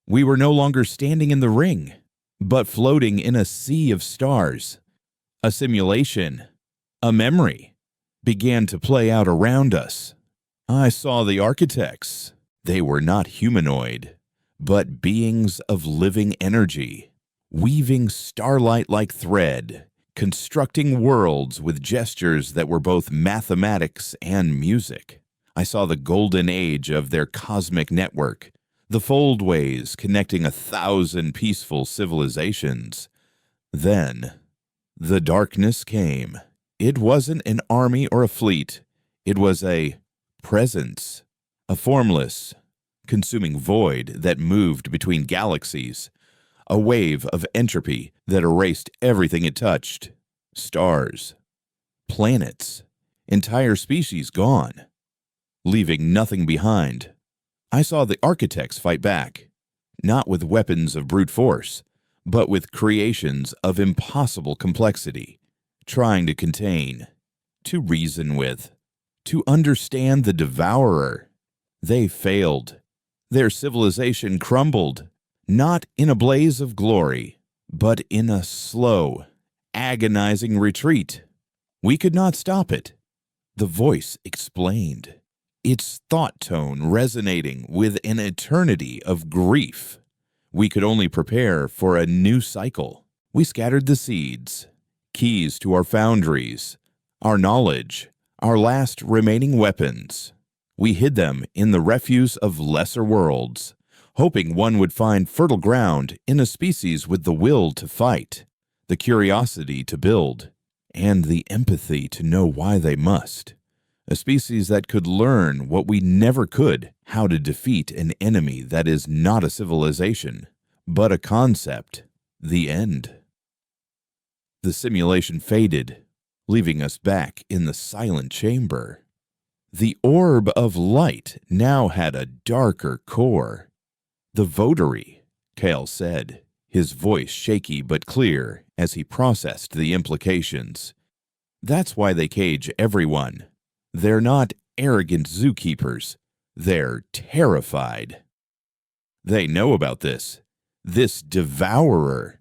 We were no longer standing in the ring, but floating in a sea of stars. A simulation, a memory, began to play out around us. I saw the architects. They were not humanoid, but beings of living energy, weaving starlight like thread, constructing worlds with gestures that were both mathematics and music. I saw the golden age of their cosmic network, the foldways connecting 1,000 peaceful civilizations. Then, the darkness came. It wasn't an army or a fleet. It was a presence, a formless, consuming void that moved between galaxies, a wave of entropy that erased everything it touched. Stars, planets, entire species gone, leaving nothing behind. I saw the architects fight back, not with weapons of brute force, but with creations of impossible complexity, trying to contain, to reason with, to understand the devourer. They failed. Their civilization crumbled, not in a blaze of glory, but in a slow, agonizing retreat. We could not stop it. The voice explained, its thought tone resonating with an eternity of grief. We could only prepare for a new cycle. We scattered the seeds, keys to our foundries, our knowledge, our last remaining weapons. We hid them in the refuse of lesser worlds, hoping one would find fertile ground in a species with the will to fight, the curiosity to build, and the empathy to know why they must. A species that could learn what we never could, how to defeat an enemy that is not a civilization, but a concept, the end. The simulation faded, leaving us back in the silent chamber. The orb of light now had a darker core. The votary, Kale said, his voice shaky but clear as he processed the implications. That's why they cage everyone. They're not arrogant zookeepers. They're terrified. They know about this devourer.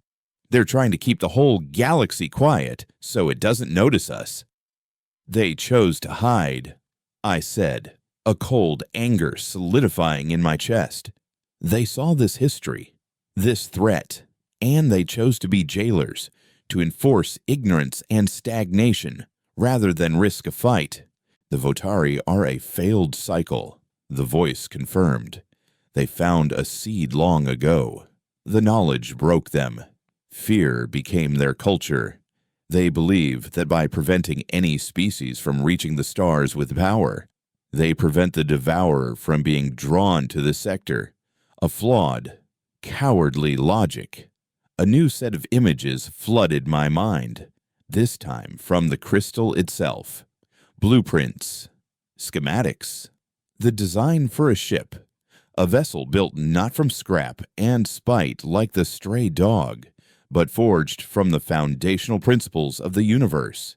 They're trying to keep the whole galaxy quiet so it doesn't notice us. They chose to hide, I said, a cold anger solidifying in my chest. They saw this history, this threat, and they chose to be jailers, to enforce ignorance and stagnation rather than risk a fight. The Votari are a failed cycle, the voice confirmed. They found a seed long ago. The knowledge broke them. Fear became their culture. They believe that by preventing any species from reaching the stars with power, they prevent the devourer from being drawn to the sector, A flawed, cowardly logic. A new set of images flooded my mind, this time from the crystal itself. Blueprints, schematics, the design for a ship, a vessel built not from scrap and spite like the stray dog, but forged from the foundational principles of the universe.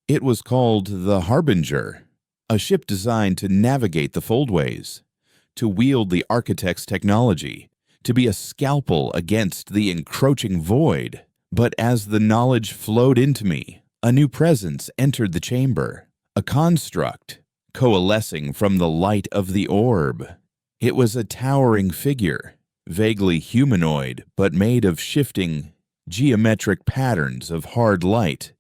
It was called the Harbinger, a ship designed to navigate the foldways, to wield the architect's technology, to be a scalpel against the encroaching void. But as the knowledge flowed into me, a new presence entered the chamber, a construct coalescing from the light of the orb. It was a towering figure, vaguely humanoid but made of shifting, geometric patterns of hard light,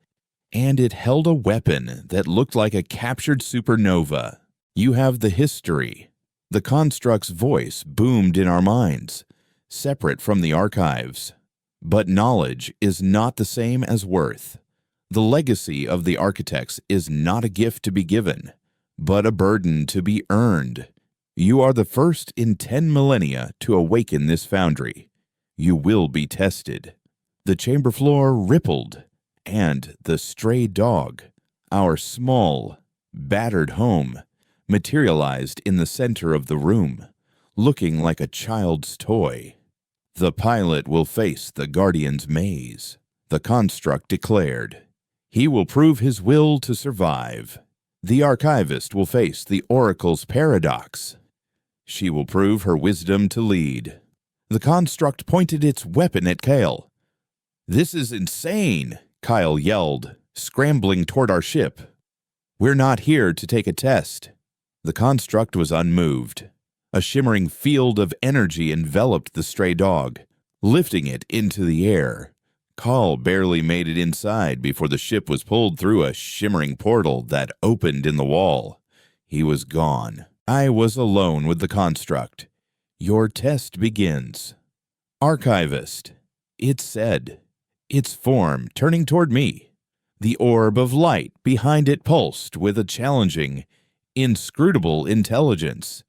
and it held a weapon that looked like a captured supernova. You have the history. The construct's voice boomed in our minds, separate from the archives. But knowledge is not the same as worth. The legacy of the architects is not a gift to be given, but a burden to be earned. You are the first in 10 millennia to awaken this foundry. You will be tested. The chamber floor rippled, and the stray dog, our small, battered home, materialized in the center of the room, looking like a child's toy. The pilot will face the Guardian's maze, the construct declared. He will prove his will to survive. The archivist will face the Oracle's paradox. She will prove her wisdom to lead. The construct pointed its weapon at Kyle. "This is insane," Kyle yelled, scrambling toward our ship. "We're not here to take a test." The construct was unmoved. A shimmering field of energy enveloped the stray dog, lifting it into the air. Kyle barely made it inside before the ship was pulled through a shimmering portal that opened in the wall. He was gone. I was alone with the construct. "Your test begins." "Archivist," it said, its form turning toward me. The orb of light behind it pulsed with a challenging, inscrutable intelligence.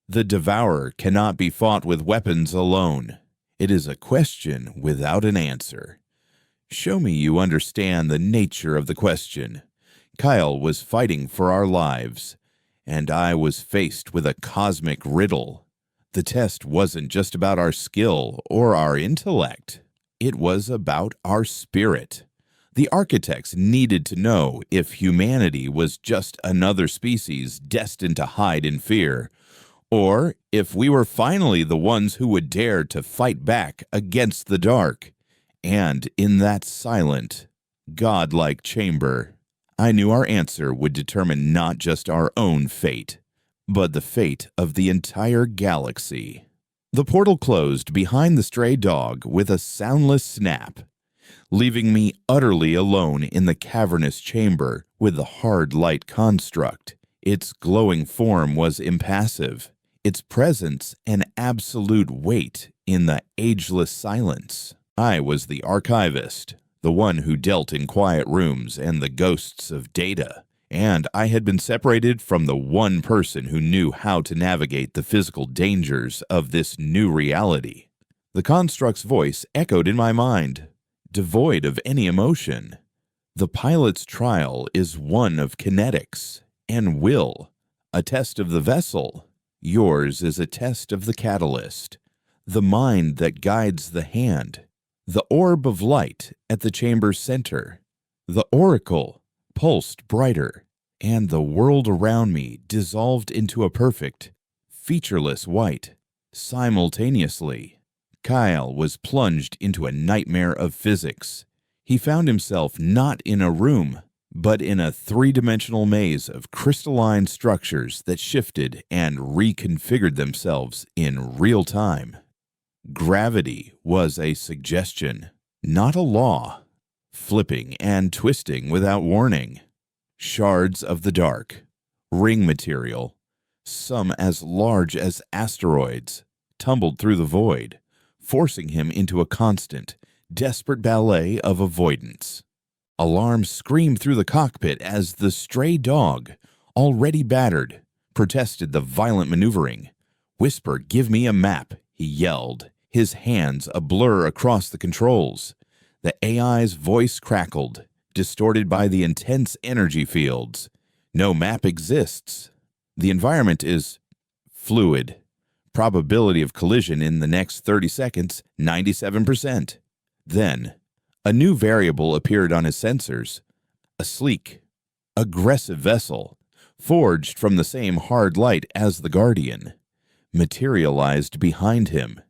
The devourer cannot be fought with weapons alone. It is a question without an answer. Show me you understand the nature of the question. Kyle was fighting for our lives, and I was faced with a cosmic riddle. The test wasn't just about our skill or our intellect. It was about our spirit. The architects needed to know if humanity was just another species destined to hide in fear, or if we were finally the ones who would dare to fight back against the dark. And in that silent, godlike chamber, I knew our answer would determine not just our own fate, but the fate of the entire galaxy. The portal closed behind the stray dog with a soundless snap, leaving me utterly alone in the cavernous chamber with the hard light construct. Its glowing form was impassive, its presence an absolute weight in the ageless silence. I was the archivist, the one who dealt in quiet rooms and the ghosts of data, and I had been separated from the one person who knew how to navigate the physical dangers of this new reality. The construct's voice echoed in my mind, devoid of any emotion. The pilot's trial is one of kinetics and will, a test of the vessel. Yours is a test of the catalyst, the mind that guides the hand, the orb of light at the chamber's center. The oracle pulsed brighter, and the world around me dissolved into a perfect, featureless white. Simultaneously, Kyle was plunged into a nightmare of physics. He found himself not in a room, but in a three-dimensional maze of crystalline structures that shifted and reconfigured themselves in real time. Gravity was a suggestion, not a law, flipping and twisting without warning. Shards of the dark, ring material, some as large as asteroids, tumbled through the void, forcing him into a constant, desperate ballet of avoidance. Alarms screamed through the cockpit as the stray dog, already battered, protested the violent maneuvering. "Whisper, give me a map," he yelled, his hands a blur across the controls. The AI's voice crackled, distorted by the intense energy fields. No map exists. The environment is fluid. Probability of collision in the next 30 seconds, 97%. Then, a new variable appeared on his sensors. A sleek, aggressive vessel, forged from the same hard light as the Guardian, materialized behind him.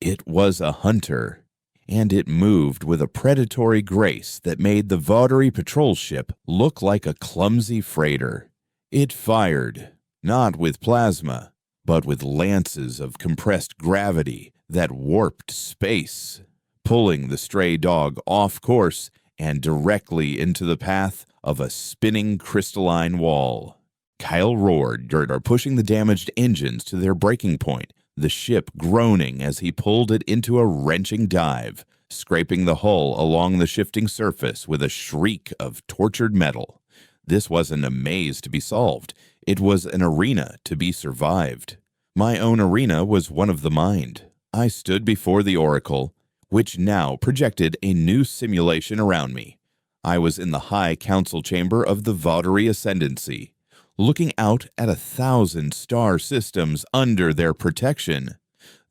It was a hunter, and it moved with a predatory grace that made the Vaudry patrol ship look like a clumsy freighter. It fired, not with plasma, but with lances of compressed gravity that warped space, pulling the stray dog off course and directly into the path of a spinning crystalline wall. Kyle roared, pushing the damaged engines to their breaking point, the ship groaning as he pulled it into a wrenching dive, scraping the hull along the shifting surface with a shriek of tortured metal. This wasn't a maze to be solved. It was an arena to be survived. My own arena was one of the mind. I stood before the Oracle, which now projected a new simulation around me. I was in the high council chamber of the Vaudry Ascendancy, looking out at 1,000 star systems under their protection.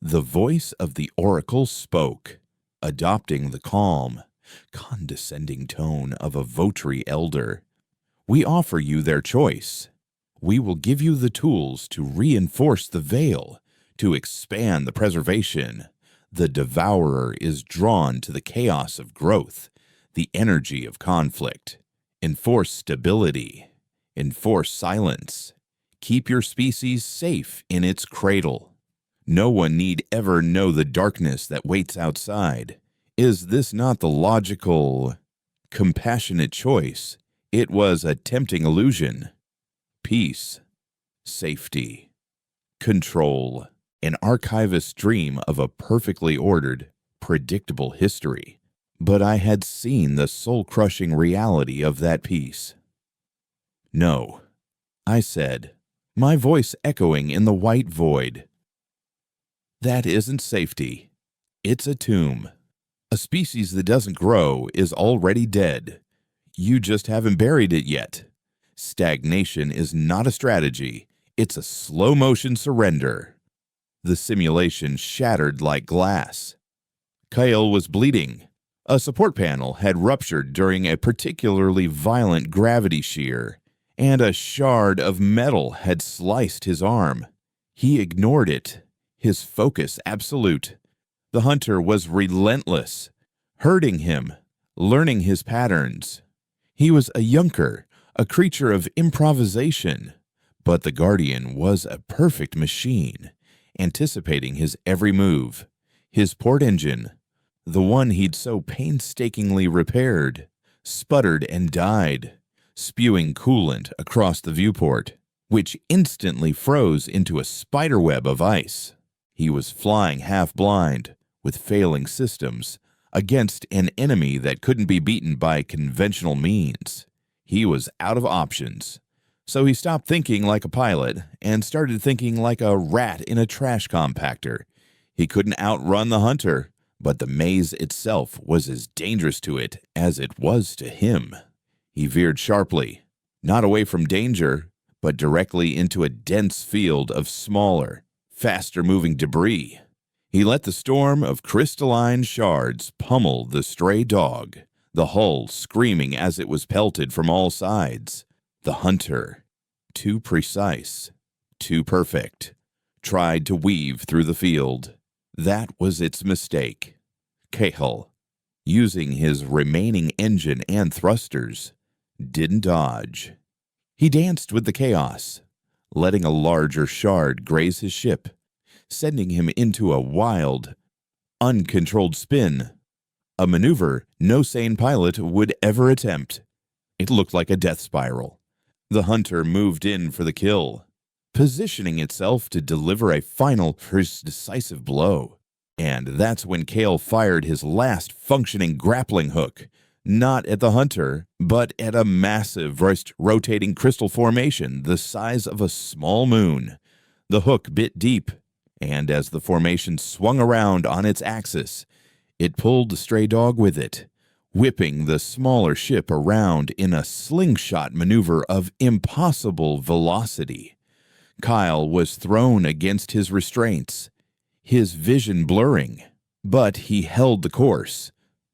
The voice of the Oracle spoke, adopting the calm, condescending tone of a Vaudry elder. We offer you their choice. We will give you the tools to reinforce the veil, to expand the preservation. The devourer is drawn to the chaos of growth, the energy of conflict. Enforce stability. Enforce silence. Keep your species safe in its cradle. No one need ever know the darkness that waits outside. Is this not the logical, compassionate choice? It was a tempting illusion. Peace, safety, control, an archivist's dream of a perfectly ordered, predictable history. But I had seen the soul-crushing reality of that peace. No, I said, my voice echoing in the white void. That isn't safety. It's a tomb. A species that doesn't grow is already dead. You just haven't buried it yet. Stagnation is not a strategy. It's a slow-motion surrender. The simulation shattered like glass. Kyle was bleeding. A support panel had ruptured during a particularly violent gravity shear, and a shard of metal had sliced his arm. He ignored it, his focus absolute. The hunter was relentless, hurting him, learning his patterns. He was a yunker, a creature of improvisation, but the Guardian was a perfect machine, anticipating his every move. His port engine, the one he'd so painstakingly repaired, sputtered and died, spewing coolant across the viewport, which instantly froze into a spiderweb of ice. He was flying half-blind, with failing systems, against an enemy that couldn't be beaten by conventional means. He was out of options. So he stopped thinking like a pilot and started thinking like a rat in a trash compactor. He couldn't outrun the hunter, but the maze itself was as dangerous to it as it was to him. He veered sharply, not away from danger, but directly into a dense field of smaller, faster-moving debris. He let the storm of crystalline shards pummel the stray dog, the hull screaming as it was pelted from all sides. The hunter, too precise, too perfect, tried to weave through the field. That was its mistake. Cahill, using his remaining engine and thrusters, didn't dodge. He danced with the chaos, letting a larger shard graze his ship, sending him into a wild, uncontrolled spin, a maneuver no sane pilot would ever attempt. It looked like a death spiral. The hunter moved in for the kill, positioning itself to deliver a final, decisive blow. And that's when Kale fired his last functioning grappling hook, not at the hunter, but at a massive rotating crystal formation the size of a small moon. The hook bit deep, and as the formation swung around on its axis, it pulled the stray dog with it, whipping the smaller ship around in a slingshot maneuver of impossible velocity. Kyle was thrown against his restraints, his vision blurring, but he held the course.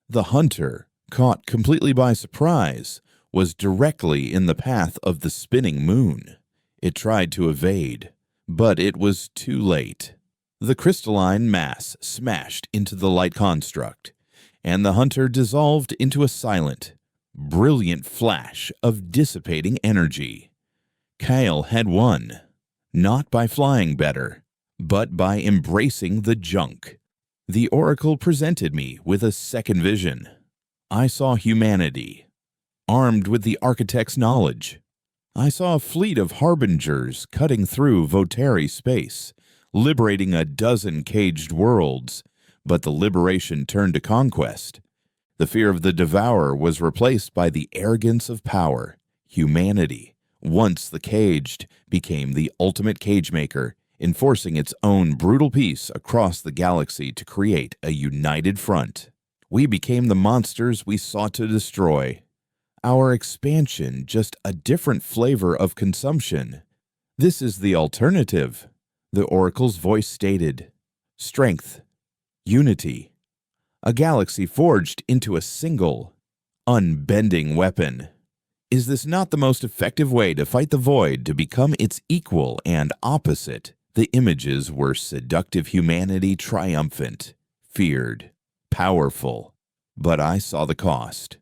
The hunter, caught completely by surprise, was directly in the path of the spinning moon. It tried to evade, but it was too late. The crystalline mass smashed into the light construct, and the hunter dissolved into a silent, brilliant flash of dissipating energy. Kyle had won, not by flying better, but by embracing the junk. The Oracle presented me with a second vision. I saw humanity, armed with the Architect's knowledge. I saw a fleet of harbingers cutting through Voteri space, liberating a dozen caged worlds, but the liberation turned to conquest. The fear of the devourer was replaced by the arrogance of power. Humanity, once the caged, became the ultimate cage maker, enforcing its own brutal peace across the galaxy to create a united front. We became the monsters we sought to destroy. Our expansion, just a different flavor of consumption. This is the alternative, the Oracle's voice stated. Strength, unity, a galaxy forged into a single, unbending weapon. Is this not the most effective way to fight the void, to become its equal and opposite? The images were seductive humanity triumphant, feared, powerful. But I saw the cost.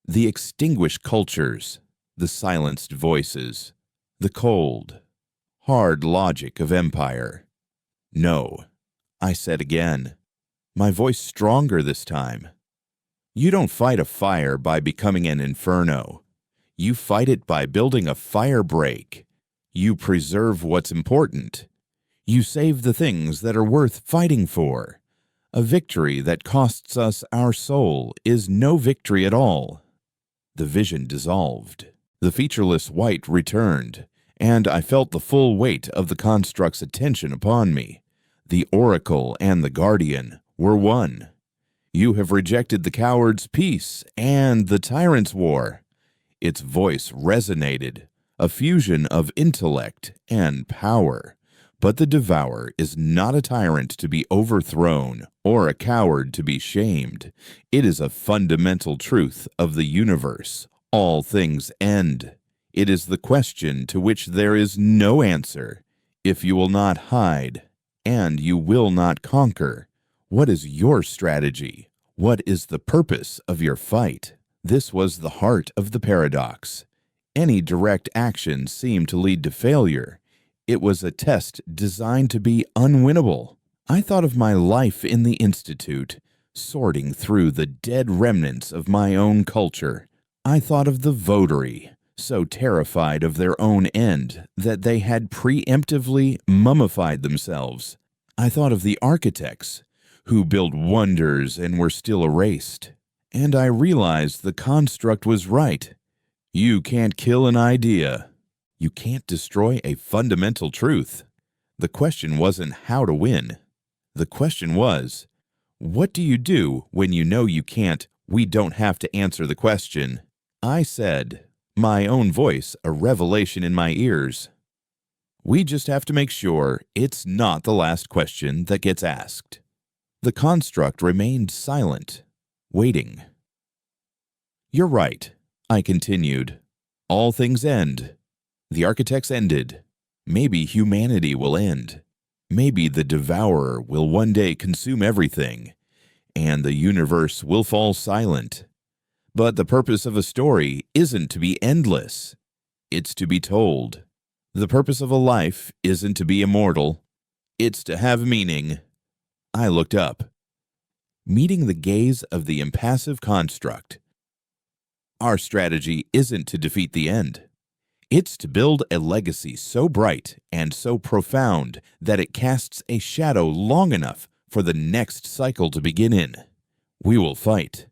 The extinguished cultures, the silenced voices, the cold, hard logic of empire. No, I said again, my voice stronger this time. You don't fight a fire by becoming an inferno. You fight it by building a fire break. You preserve what's important. You save the things that are worth fighting for. A victory that costs us our soul is no victory at all. The vision dissolved. The featureless white returned, and I felt the full weight of the construct's attention upon me. The Oracle and the Guardian were one. You have rejected the coward's peace and the tyrant's war. Its voice resonated, a fusion of intellect and power. But the devourer is not a tyrant to be overthrown or a coward to be shamed. It is a fundamental truth of the universe. All things end. It is the question to which there is no answer. If you will not hide, and you will not conquer, what is your strategy? What is the purpose of your fight? This was the heart of the paradox. Any direct action seemed to lead to failure. It was a test designed to be unwinnable. I thought of my life in the Institute, sorting through the dead remnants of my own culture. I thought of the Voteri, so terrified of their own end that they had preemptively mummified themselves. I thought of the architects, who built wonders and were still erased. And I realized the construct was right. You can't kill an idea. You can't destroy a fundamental truth. The question wasn't how to win. The question was, what do you do when you know you can't? We don't have to answer the question. I said, my own voice a revelation in my ears. We just have to make sure it's not the last question that gets asked. The construct remained silent, waiting. You're right, I continued. All things end. The architects ended. Maybe humanity will end. Maybe the devourer will one day consume everything, and the universe will fall silent. But the purpose of a story isn't to be endless. It's to be told. The purpose of a life isn't to be immortal. It's to have meaning. I looked up, meeting the gaze of the impassive construct. Our strategy isn't to defeat the end. It's to build a legacy so bright and so profound that it casts a shadow long enough for the next cycle to begin in. We will fight,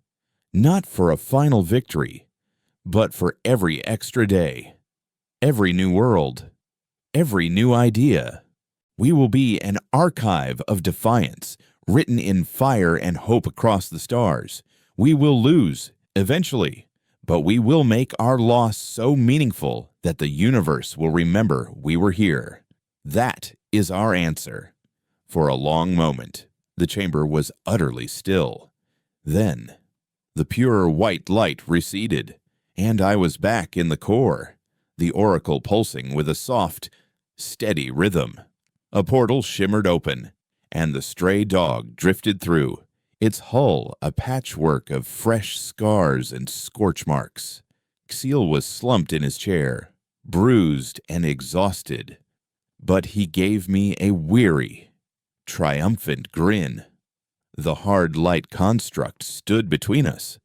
not for a final victory, but for every extra day, every new world, every new idea, We will be an archive of defiance, written in fire and hope across the stars. We will lose, eventually, but we will make our loss so meaningful that the universe will remember we were here. That is our answer. For a long moment, the chamber was utterly still. Then, the pure white light receded, and I was back in the core, the oracle pulsing with a soft, steady rhythm. A portal shimmered open, and the stray dog drifted through, its hull a patchwork of fresh scars and scorch marks. Xeel was slumped in his chair, bruised and exhausted, but he gave me a weary, triumphant grin. The hard light construct stood between us.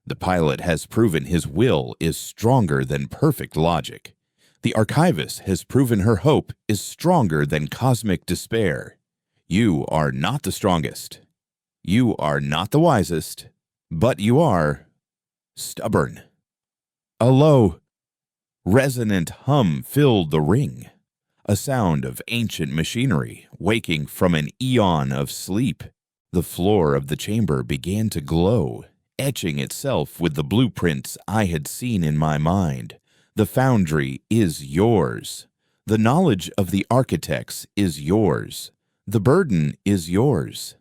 The pilot has proven his will is stronger than perfect logic. The archivist has proven her hope is stronger than cosmic despair. You are not the strongest. You are not the wisest, but you are stubborn. A low, resonant hum filled the ring, a sound of ancient machinery waking from an eon of sleep. The floor of the chamber began to glow, etching itself with the blueprints I had seen in my mind. The foundry is yours. The knowledge of the architects is yours. The burden is yours.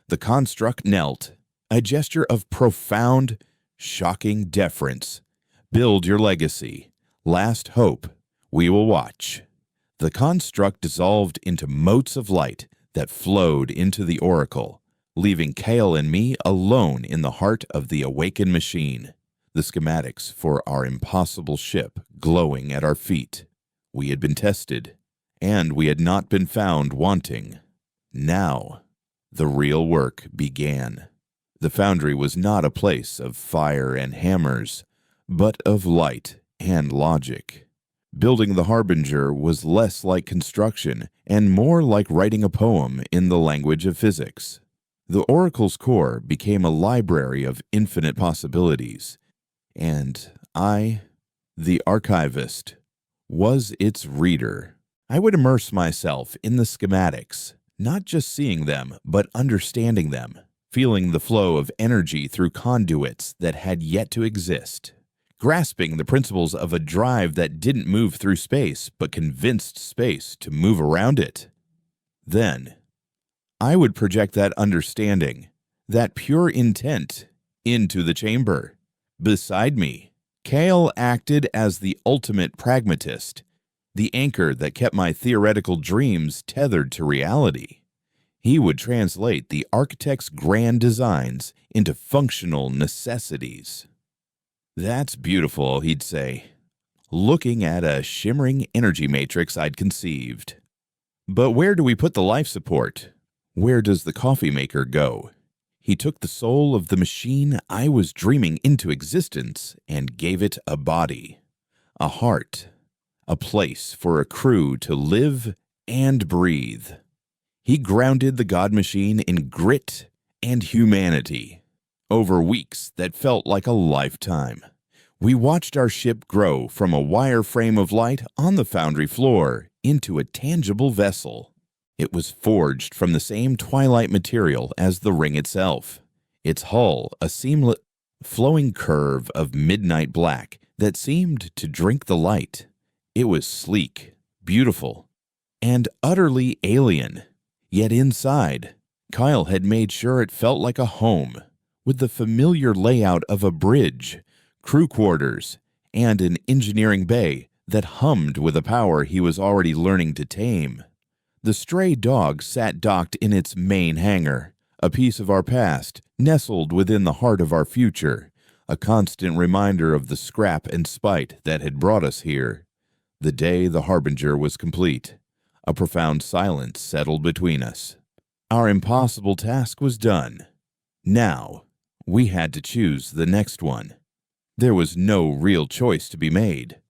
The construct knelt, a gesture of profound, shocking deference. Build your legacy. Last hope. We will watch. The construct dissolved into motes of light that flowed into the oracle, leaving Kale and me alone in the heart of the awakened machine. The schematics for our impossible ship glowing at our feet. We had been tested, and we had not been found wanting. Now, the real work began. The foundry was not a place of fire and hammers, but of light and logic. Building the Harbinger was less like construction and more like writing a poem in the language of physics. The Oracle's core became a library of infinite possibilities, and I, the archivist, was its reader. I would immerse myself in the schematics, not just seeing them, but understanding them, feeling the flow of energy through conduits that had yet to exist, grasping the principles of a drive that didn't move through space, but convinced space to move around it. Then, I would project that understanding, that pure intent, into the chamber. Beside me, Kale acted as the ultimate pragmatist, the anchor that kept my theoretical dreams tethered to reality. He would translate the architect's grand designs into functional necessities. "That's beautiful," he'd say, looking at a shimmering energy matrix I'd conceived. "But where do we put the life support? Where does the coffee maker go?" He took the soul of the machine I was dreaming into existence and gave it a body, a heart, a place for a crew to live and breathe. He grounded the God machine in grit and humanity. Over weeks that felt like a lifetime, we watched our ship grow from a wireframe of light on the foundry floor into a tangible vessel. It was forged from the same twilight material as the ring itself, its hull a seamless, flowing curve of midnight black that seemed to drink the light. It was sleek, beautiful, and utterly alien. Yet inside, Kyle had made sure it felt like a home, with the familiar layout of a bridge, crew quarters, and an engineering bay that hummed with a power he was already learning to tame. The stray dog sat docked in its main hangar, a piece of our past nestled within the heart of our future, a constant reminder of the scrap and spite that had brought us here. The day the Harbinger was complete, a profound silence settled between us. Our impossible task was done. Now, we had to choose the next one. There was no real choice to be made.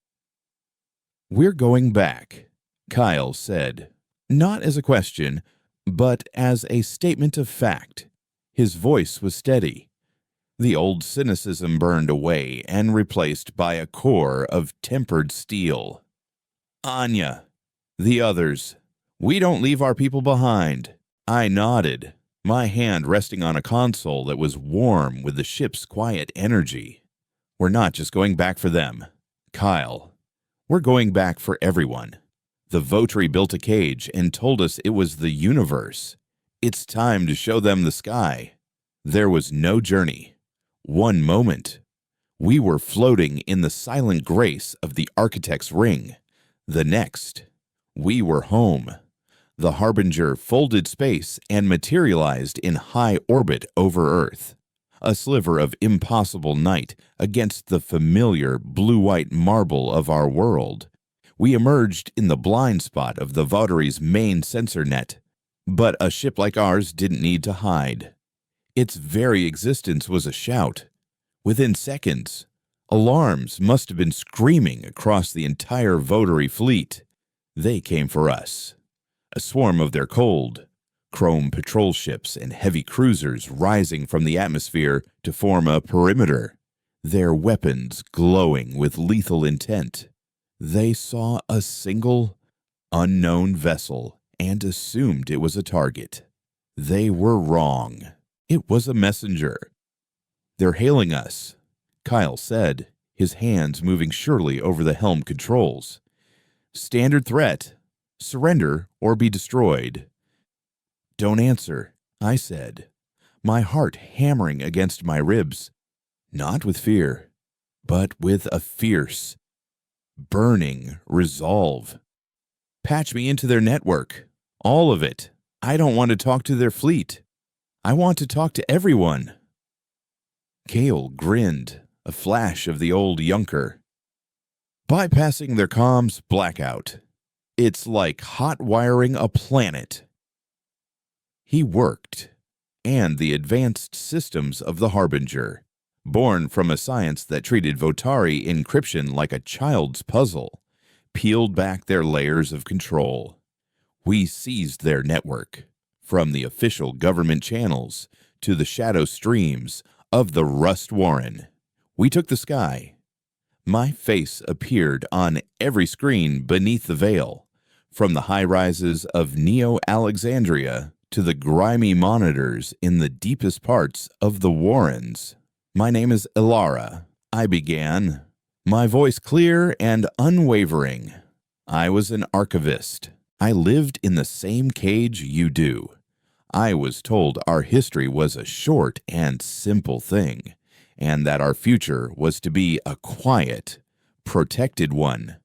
"We're going back," Kyle said. Not as a question, but as a statement of fact. His voice was steady. The old cynicism burned away and replaced by a core of tempered steel. "Anya, the others, We don't leave our people behind. I nodded, my hand resting on a console that was warm with the ship's quiet energy. We're not just going back for them, Kyle. We're going back for everyone. The Votary built a cage and told us it was the universe. It's time to show them the sky. There was no journey. One moment. We were floating in the silent grace of the Architect's ring. The next, we were home. The Harbinger folded space and materialized in high orbit over Earth, a sliver of impossible night against the familiar blue-white marble of our world. We emerged in the blind spot of the Votary's main sensor net, but a ship like ours didn't need to hide. Its very existence was a shout. Within seconds, alarms must have been screaming across the entire Votary fleet. They came for us. A swarm of their cold, chrome patrol ships and heavy cruisers rising from the atmosphere to form a perimeter, their weapons glowing with lethal intent. They saw a single, unknown vessel and assumed it was a target. They were wrong. It was a messenger. "They're hailing us," Kyle said, his hands moving surely over the helm controls. "Standard threat. Surrender or be destroyed." "Don't answer," I said, my heart hammering against my ribs, not with fear, but with a fierce, burning resolve. "Patch me into their network. All of it. I don't want to talk to their fleet. I want to talk to everyone." Cale grinned, a flash of the old yunker. "Bypassing their comms, blackout. It's like hot wiring a planet." He worked, and the advanced systems of the Harbinger, born from a science that treated Votary encryption like a child's puzzle, peeled back their layers of control. We seized their network, from the official government channels to the shadow streams of the Rust Warren. We took the sky. My face appeared on every screen beneath the veil, from the high-rises of Neo-Alexandria to the grimy monitors in the deepest parts of the Warrens. "My name is Ilara," I began, my voice clear and unwavering. "I was an archivist. I lived in the same cage you do. I was told our history was a short and simple thing, and that our future was to be a quiet, protected one.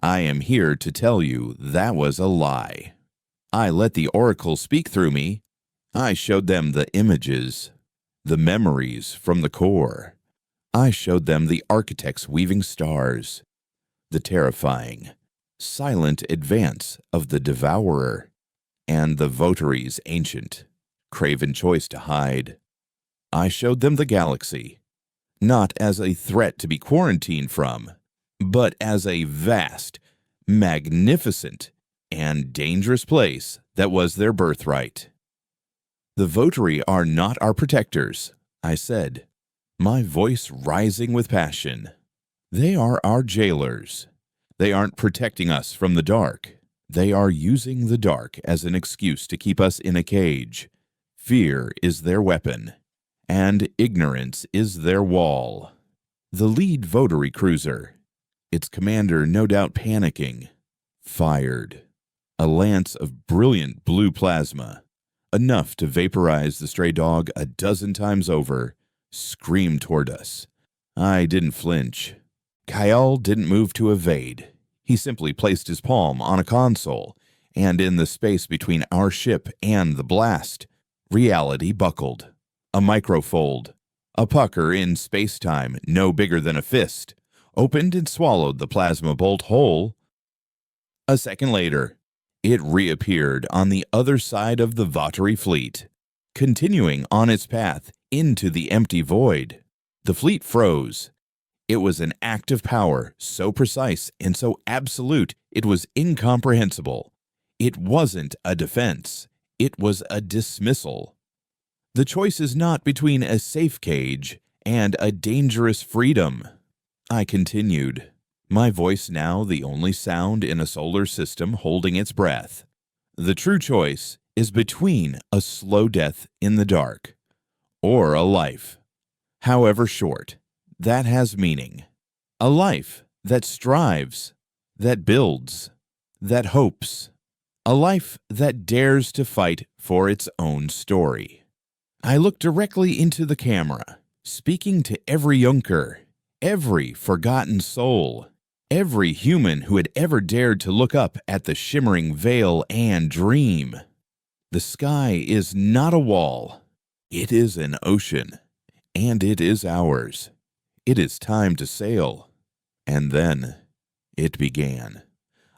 I am here to tell you that was a lie. I let the Oracle speak through me. I showed them the images, the memories from the core. I showed them the Architect's weaving stars, the terrifying, silent advance of the Devourer, and the Votary's ancient, craven choice to hide. I showed them the galaxy, not as a threat to be quarantined from, but as a vast, magnificent, and dangerous place that was their birthright. The Votary are not our protectors, I said, my voice rising with passion. They are our jailers. They aren't protecting us from the dark. They are using the dark as an excuse to keep us in a cage. Fear is their weapon, and ignorance is their wall. The lead Votary cruiser, its commander no doubt panicking, fired. A lance of brilliant blue plasma, enough to vaporize the stray dog a dozen times over, screamed toward us. I didn't flinch. Kyle didn't move to evade. He simply placed his palm on a console, and in the space between our ship and the blast, reality buckled. A microfold, a pucker in space-time no bigger than a fist, opened and swallowed the plasma bolt whole. A second later, it reappeared on the other side of the Votary fleet, continuing on its path into the empty void. The fleet froze. It was an act of power so precise and so absolute it was incomprehensible. It wasn't a defense. It was a dismissal. The choice is not between a safe cage and a dangerous freedom. I continued, my voice now the only sound in a solar system holding its breath. The true choice is between a slow death in the dark or a life, however short, that has meaning. A life that strives, that builds, that hopes. A life that dares to fight for its own story. I looked directly into the camera, speaking to every Junker, every forgotten soul, every human who had ever dared to look up at the shimmering veil and dream. The sky is not a wall. It is an ocean, and it is ours. It is time to sail. And then it began.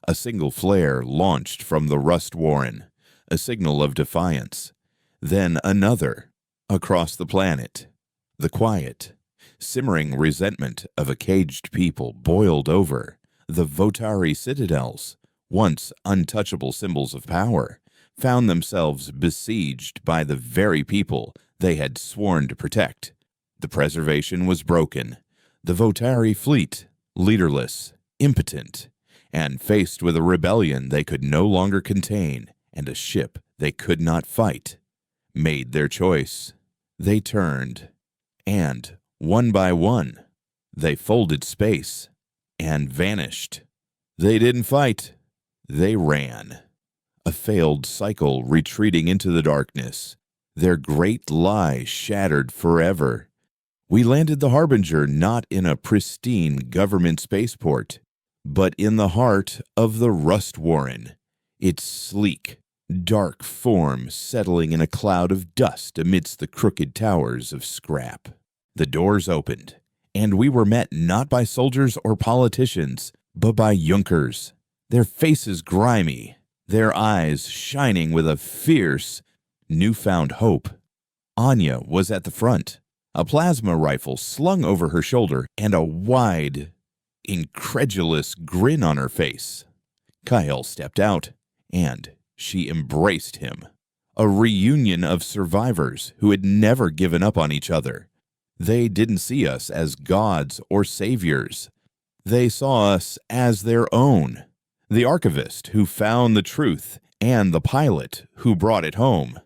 A single flare launched from the rust warren, a signal of defiance. Then another, across the planet. The quiet, simmering resentment of a caged people boiled over. The Votari citadels, once untouchable symbols of power, found themselves besieged by the very people they had sworn to protect. The preservation was broken. The Votari fleet, leaderless, impotent, and faced with a rebellion they could no longer contain and a ship they could not fight, made their choice. They turned, and, one by one, they folded space and vanished. They didn't fight. They ran. A failed cycle retreating into the darkness, their great lie shattered forever. We landed the Harbinger not in a pristine government spaceport, but in the heart of the rust warren, its sleek, dark form settling in a cloud of dust amidst the crooked towers of scrap. The doors opened, and we were met not by soldiers or politicians, but by Junkers, their faces grimy, their eyes shining with a fierce, newfound hope. Anya was at the front, a plasma rifle slung over her shoulder and a wide, incredulous grin on her face. Kyle stepped out, and she embraced him. A reunion of survivors who had never given up on each other. They didn't see us as gods or saviors. They saw us as their own. The archivist who found the truth and the pilot who brought it home.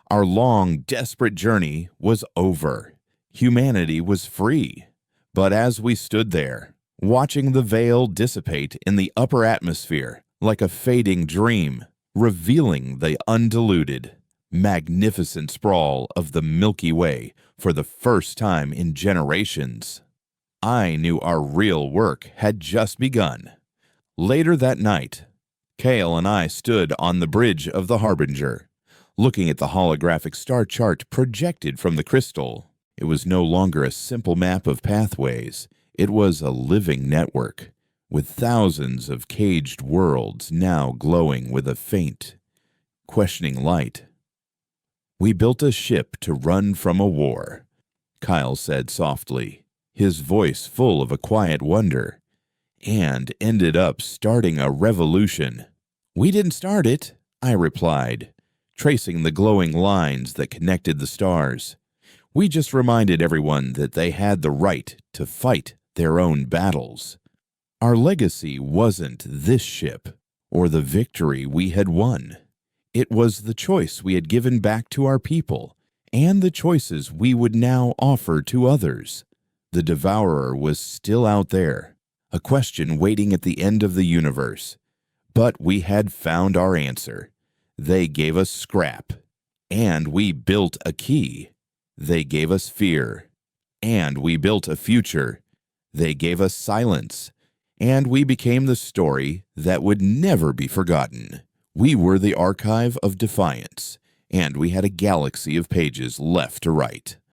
Our long, desperate journey was over. Humanity was free. But as we stood there, watching the veil dissipate in the upper atmosphere like a fading dream, revealing the undiluted, magnificent sprawl of the Milky Way for the first time in generations, I knew our real work had just begun. Later that night, Kale and I stood on the bridge of the Harbinger, looking at the holographic star chart projected from the crystal. It was no longer a simple map of pathways. It was a living network, with thousands of caged worlds now glowing with a faint, questioning light. "We built a ship to run from a war," Kyle said softly, his voice full of a quiet wonder, "and ended up starting a revolution." "We didn't start it," I replied, tracing the glowing lines that connected the stars. "We just reminded everyone that they had the right to fight their own battles. Our legacy wasn't this ship or the victory we had won. It was the choice we had given back to our people and the choices we would now offer to others. The Devourer was still out there, a question waiting at the end of the universe. But we had found our answer. They gave us scrap, and we built a key. They gave us fear, and we built a future. They gave us silence, and we became the story that would never be forgotten. We were the archive of defiance, and we had a galaxy of pages left to write."